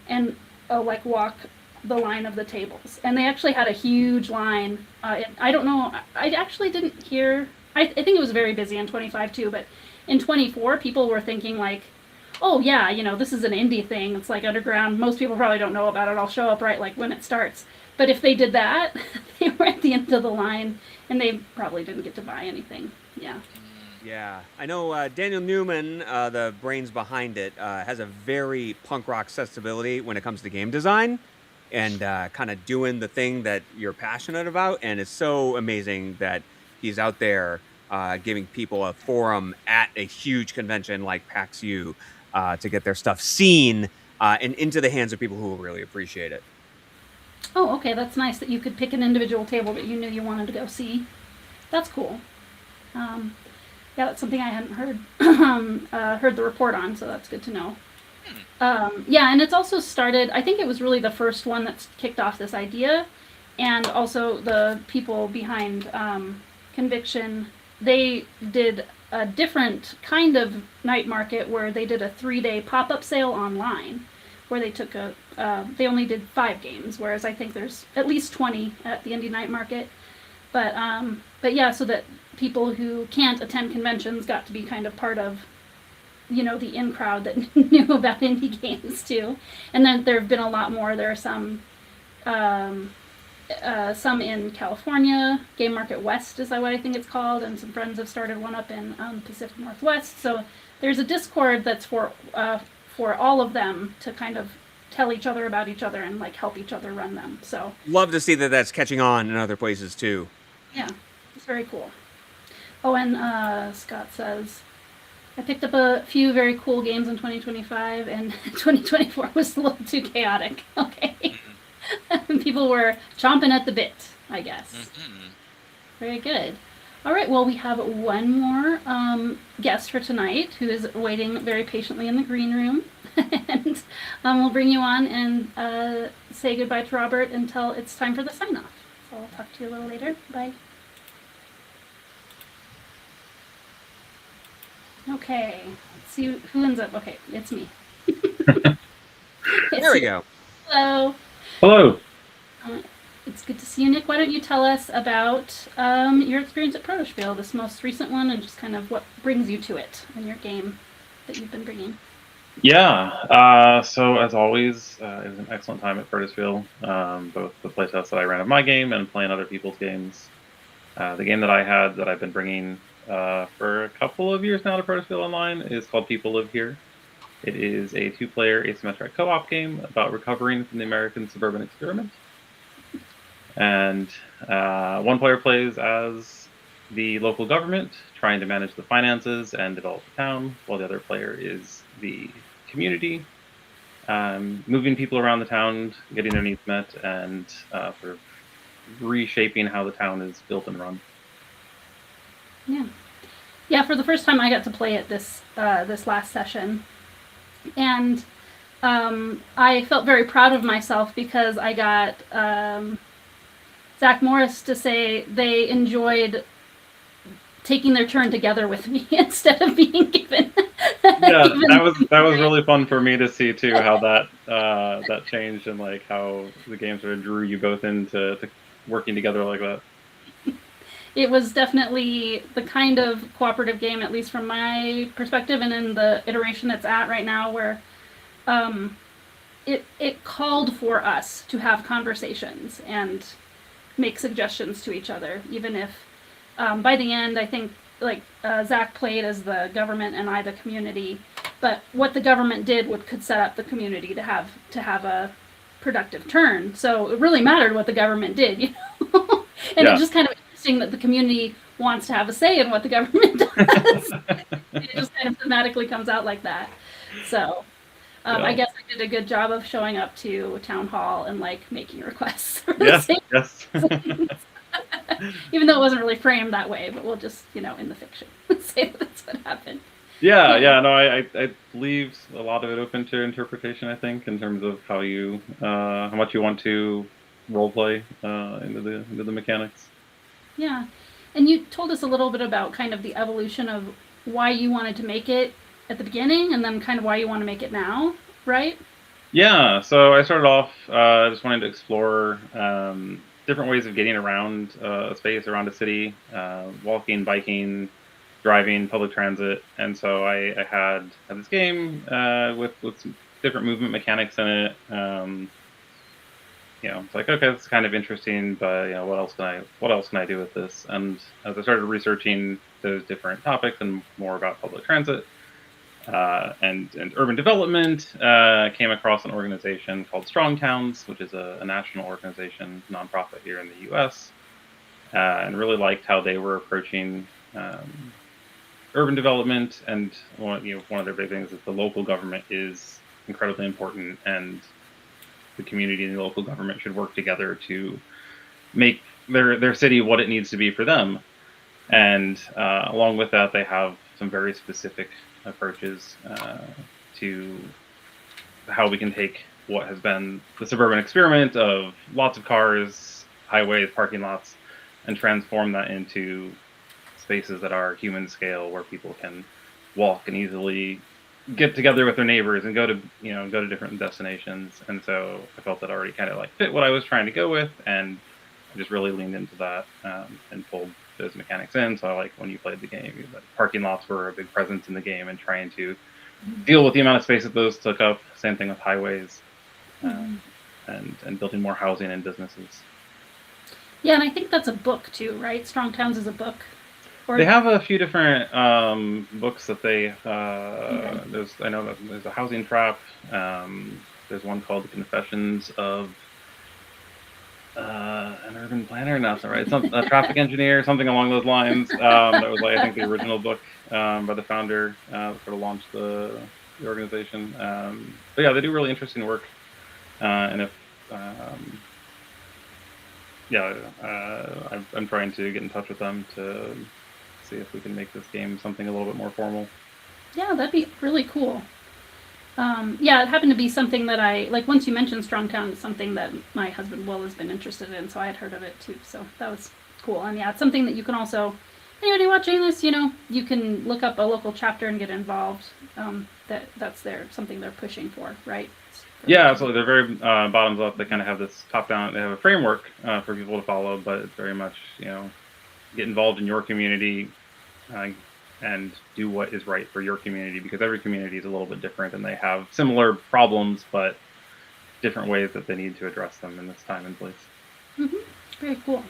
and like walk the line of the tables. And they actually had a huge line. I don't know, I actually didn't hear, I think it was very busy in 25 too, but in 24 people were thinking like, oh yeah, this is an indie thing, it's like underground, most people probably don't know about it, I'll show up right like when it starts. But if they did that, they were at the end of the line and they probably didn't get to buy anything. Yeah. Yeah, I know Daniel Newman, the brains behind it, has a very punk rock sensibility when it comes to game design and kind of doing the thing that you're passionate about. And it's so amazing that he's out there giving people a forum at a huge convention like PAX U to get their stuff seen and into the hands of people who will really appreciate it. Oh, okay, that's nice that you could pick an individual table that you knew you wanted to go see. That's cool. Yeah, that's something I hadn't heard the report on, so that's good to know. Yeah, and it's also started, I think it was really the first one that's kicked off this idea, and also the people behind Conviction, they did a different kind of night market where they did a 3-day pop-up sale online, where they took they only did 5 games, whereas I think there's at least 20 at the indie night market. But yeah, so that people who can't attend conventions got to be kind of part of, the in crowd that knew about indie games too. And then there have been a lot more. There are some in California, Game Market West is what I think it's called, and some friends have started one up in Pacific Northwest. So there's a Discord that's for all of them to kind of tell each other about each other and like help each other run them. So Love to see that that's catching on in other places too. yeah, it's very cool. Oh, and Scott says, I picked up a few very cool games in 2025, and 2024 was a little too chaotic. Okay. People were chomping at the bit, I guess. Mm-hmm. Very good. All right, well, we have one more guest for tonight who is waiting very patiently in the green room. And we'll bring you on and say goodbye to Robert until it's time for the sign-off. So I'll talk to you a little later. Bye. Okay, let's see who ends up. Okay, it's me. There we go. Hello. Hello. It's good to see you, Nick. Why don't you tell us about your experience at Protospiel, this most recent one, and just kind of what brings you to it and your game that you've been bringing. Yeah, so as always, it was an excellent time at Protospiel, both the playtest that I ran of my game and playing other people's games. The game that I had that I've been bringing for a couple of years now to Protospiel Online is called People Live Here. It is a 2-player asymmetric co-op game about recovering from the American suburban experiment. And one player plays as the local government, trying to manage the finances and develop the town, while the other player is the community, moving people around the town, getting their needs met, and sort of reshaping how the town is built and run. Yeah. For the first time, I got to play it this last session, and I felt very proud of myself because I got Zach Morris to say they enjoyed taking their turn together with me instead of being given. Yeah, that was really fun for me to see too, how that changed and like how the game sort of drew you both into working together like that. It was definitely the kind of cooperative game, at least from my perspective, and in the iteration it's at right now, where it called for us to have conversations and make suggestions to each other, even if by the end I think Zach played as the government and I the community, but what the government did could set up the community to have a productive turn. So it really mattered what the government did, and Yeah. It's just kind of interesting that the community wants to have a say in what the government does. It just kind of thematically comes out like that. So I guess I did a good job of showing up to town hall and making requests. For Yes, yes. yes. Even though it wasn't really framed that way, but we'll just, in the fiction, say that that's what happened. Yeah. No, I leave a lot of it open to interpretation. I think in terms of how much you want to role play into the mechanics. Yeah, and you told us a little bit about kind of the evolution of why you wanted to make it at the beginning, and then kind of why you want to make it now, right? Yeah. So I started off just wanting to explore different ways of getting around a space, around a city, walking, biking, driving, public transit, and so I had this game with some different movement mechanics in it. It's like, okay, that's kind of interesting, but what else can I do with this? And as I started researching those different topics and more about public transit and urban development, came across an organization called Strong Towns, which is a national organization, nonprofit here in the U.S., and really liked how they were approaching urban development. And one of their big things is the local government is incredibly important, and the community and the local government should work together to make their city what it needs to be for them. And along with that, they have some very specific approaches to how we can take what has been the suburban experiment of lots of cars, highways, parking lots, and transform that into spaces that are human scale, where people can walk and easily get together with their neighbors and go to different destinations. And so I felt that already kind of like fit what I was trying to go with, and I just really leaned into that and pulled those mechanics in. So like when you played the game, the parking lots were a big presence in the game, and trying to deal with the amount of space that those took up. Same thing with highways, and building more housing and businesses. Yeah, and I think that's a book too, right? Strong Towns is a book. Or They have a few different books that they. I know that there's a housing trap. There's one called The Confessions of an Urban Planner. No, that's not right. A traffic engineer, something along those lines. That was, like, I think, the original book by the founder that sort of launched the organization. But yeah, they do really interesting work. And if I'm trying to get in touch with them to see if we can make this game something a little bit more formal. Yeah, that'd be really cool. Yeah, it happened to be something that I, like, once you mentioned Strong Town, it's something that my husband Will has been interested in, so I had heard of it too, so that was cool. And yeah, it's something that you can also, anybody watching this, you can look up a local chapter and get involved. That's something they're pushing for, right? Yeah, absolutely. They're very bottoms up. They kind of have this top down. They have a framework for people to follow, but it's very much, get involved in your community and do what is right for your community, because every community is a little bit different and they have similar problems, but different ways that they need to address them in this time and place. Mm-hmm. Very cool.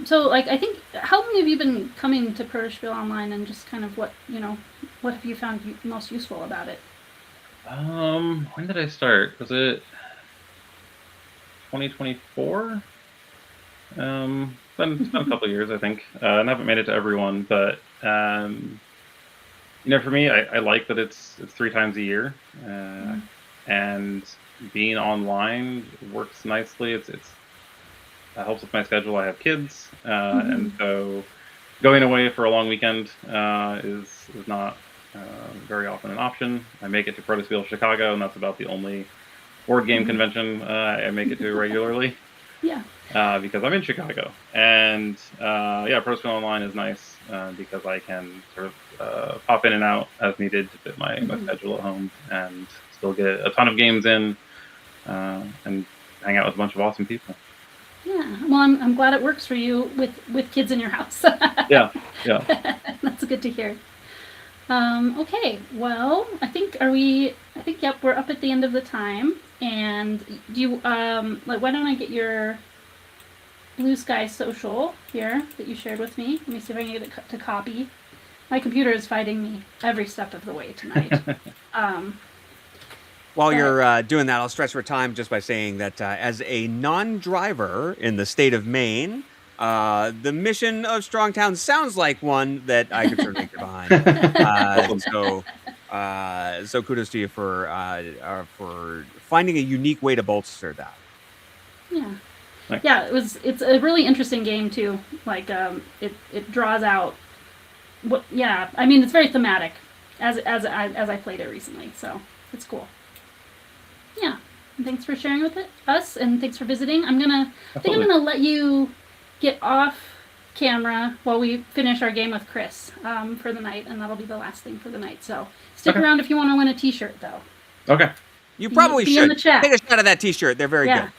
So, like, I think, how long have you been coming to Protospiel Online, and just kind of what have you found most useful about it? When did I start? Was it 2024? It's been a couple of years, I think, and I haven't made it to everyone, but for me, I like that it's 3 times a year, and being online works nicely. It helps with my schedule. I have kids, and so going away for a long weekend is not very often an option. I make it to Protospiel Chicago, and that's about the only board game convention I make it to regularly. Yeah. Because I'm in Chicago, and Protospiel Online is nice because I can sort of pop in and out as needed to fit my schedule at home, and still get a ton of games in, and hang out with a bunch of awesome people. Yeah. Well, I'm glad it works for you with kids in your house. Yeah. That's good to hear. Okay. Well, I think yep, we're up at the end of the time. And do you why don't I get your Bluesky social here that you shared with me? Let me see if I can get it to copy. My computer is fighting me every step of the way tonight. While you're doing that, I'll stretch for time just by saying that as a non-driver in the state of Maine, the mission of Strong Town sounds like one that I could certainly get behind. So kudos to you for finding a unique way to bolster that. Yeah. Thanks. Yeah, it's a really interesting game too. Like it draws out it's very thematic as I played it recently, so it's cool. Yeah. And thanks for sharing with us, and thanks for visiting. I think I'm gonna let you get off camera while we finish our game with Chris for the night, and that'll be the last thing for the night. So stick around if you want to win a t-shirt though. Okay. You probably be should in the chat. take a shot of that t-shirt. They're very good.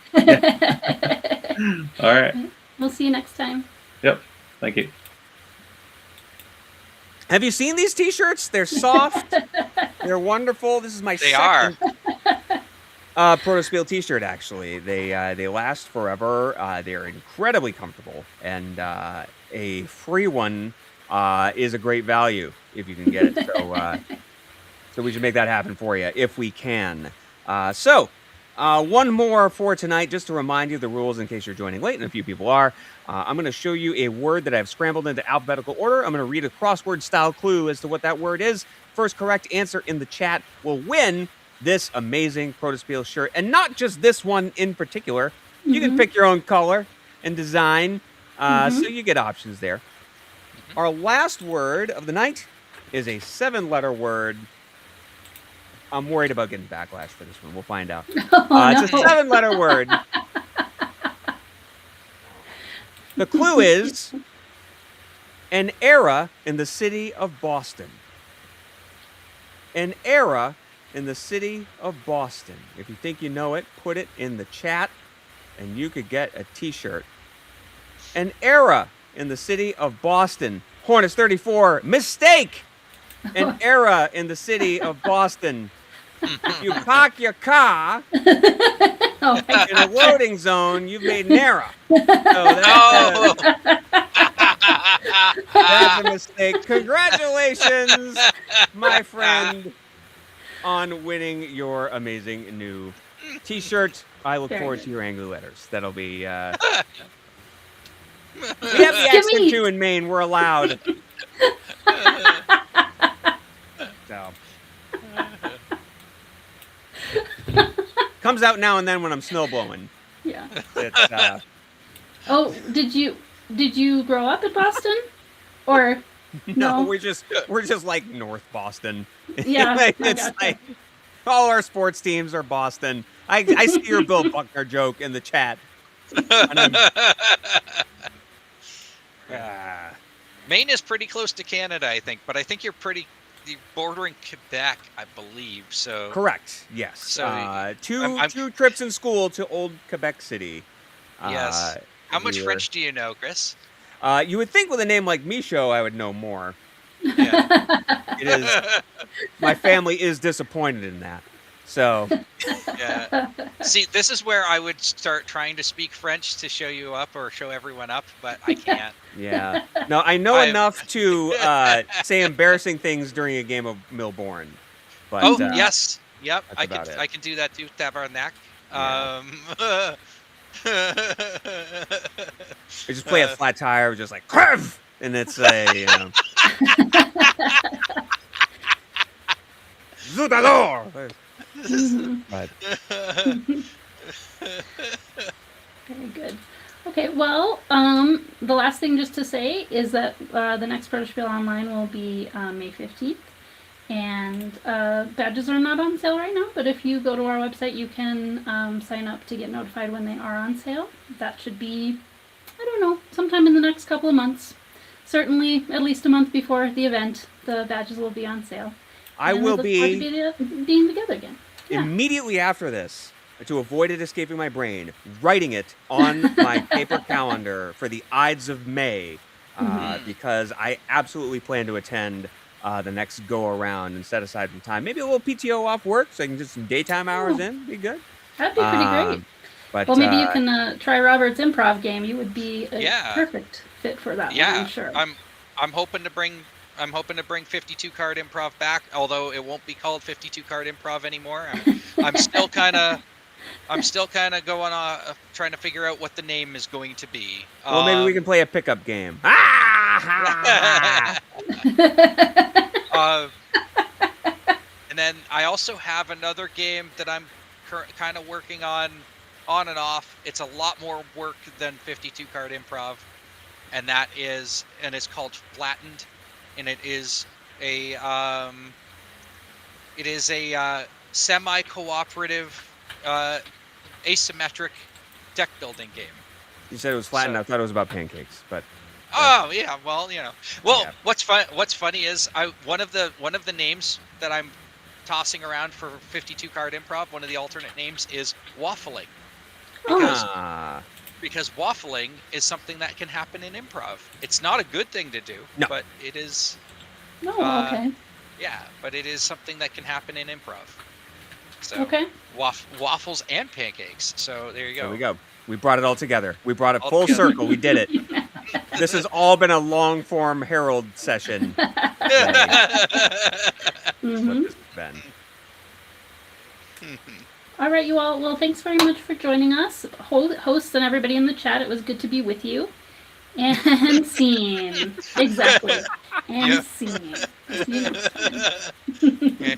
All right. We'll see you next time. Yep. Thank you. Have you seen these t-shirts? They're soft. They're wonderful. This is my second Protospiel t-shirt, actually. They last forever. They're incredibly comfortable, and a free one is a great value if you can get it. So we should make that happen for you if we can. One more for tonight, just to remind you of the rules in case you're joining late, and a few people are. I'm going to show you a word that I've scrambled into alphabetical order. I'm going to read a crossword-style clue as to what that word is. First correct answer in the chat will win this amazing Protospiel shirt, and not just this one in particular. You can pick your own color and design, so you get options there. Our last word of the night is a 7-letter word. I'm worried about getting backlash for this one. We'll find out. It's a 7-letter word. The clue is an era in the city of Boston. An era in the city of Boston. If you think you know it, put it in the chat and you could get a t-shirt. An era in the city of Boston. Hornets 34, mistake! An era in the city of Boston. You park your car Oh my in a loading zone, you've made an error. So Oh. that's a mistake. Congratulations, my friend, on winning your amazing new t-shirt. I look Very forward good. to your angry letters. That'll be... we have the Give accent me- too in Maine. We're allowed. So. Comes out now and then when I'm snowblowing. Yeah. It's, Oh, did you grow up in Boston? Or no, no? we're just like North Boston. Yeah, Like, I it's gotcha. like all our sports teams are Boston. I see your Bill Buckner joke in the chat. And I'm, Maine is pretty close to Canada, I think, but I think you're bordering Quebec, I believe. So correct. Yes. So, two trips in school to old Quebec City. Yes. How much we were- French do you know, Chris? You would think with a name like Michaud, I would know more. Yeah. It is. My family is disappointed in that. So Yeah. See, this is where I would start trying to speak French to show you up or show everyone up, but I can't. yeah. No, I know I'm- enough to say embarrassing things during a game of Milbourne. But Oh, yes. Yep. that's about it. I can do that too, Tabarnak. Yeah. I just play a flat tire, just like Crev! And it's a Zutador. Mhm. But Very good. Okay, well, the last thing just to say is that the next Protospiel Online will be May 15th. And badges are not on sale right now, but if you go to our website, you can sign up to get notified when they are on sale. That should be, I don't know, sometime in the next couple of months. Certainly, at least a month before the event, the badges will be on sale. I And we will look forward be to being together again. Yeah. immediately after this, to avoid it escaping my brain, writing it on my paper calendar for the Ides of May, because I absolutely plan to attend the next go around and set aside some time. Maybe a little PTO off work so I can get some daytime hours in. Be good. That'd be pretty great. But Well, maybe you can try Robert's improv game. You would be a Yeah. perfect fit for that one, Yeah, I'm sure. I'm hoping to bring 52 card improv back, although it won't be called 52 card improv anymore. I'm still kind of going on trying to figure out what the name is going to be. well, maybe we can play a pickup game. Ah! And then I also have another game that I'm kind of working on and off. It's a lot more work than 52 card improv, and it's called Flattened, and it is a semi-cooperative asymmetric deck building game. You said it was flattened. So- I thought it was about pancakes, but Oh yeah, well Yeah. what's funny is one of the names that I'm tossing around for 52 card improv, one of the alternate names is waffling, Oh, because waffling is something that can happen in improv. It's not a good thing to do, No. but it is. no, okay. Yeah, but it is something that can happen in improv. So Okay. waffles and pancakes. So there you go. there we go. We brought it all together. We brought it All full together. circle. We did it. This has all been a long form Herald session. Mhm. What this has been. All right, you all. Well, thanks very much for joining us, hosts and everybody in the chat. It was good to be with you. And scene. Exactly. And Yeah. scene. See you next time. Okay.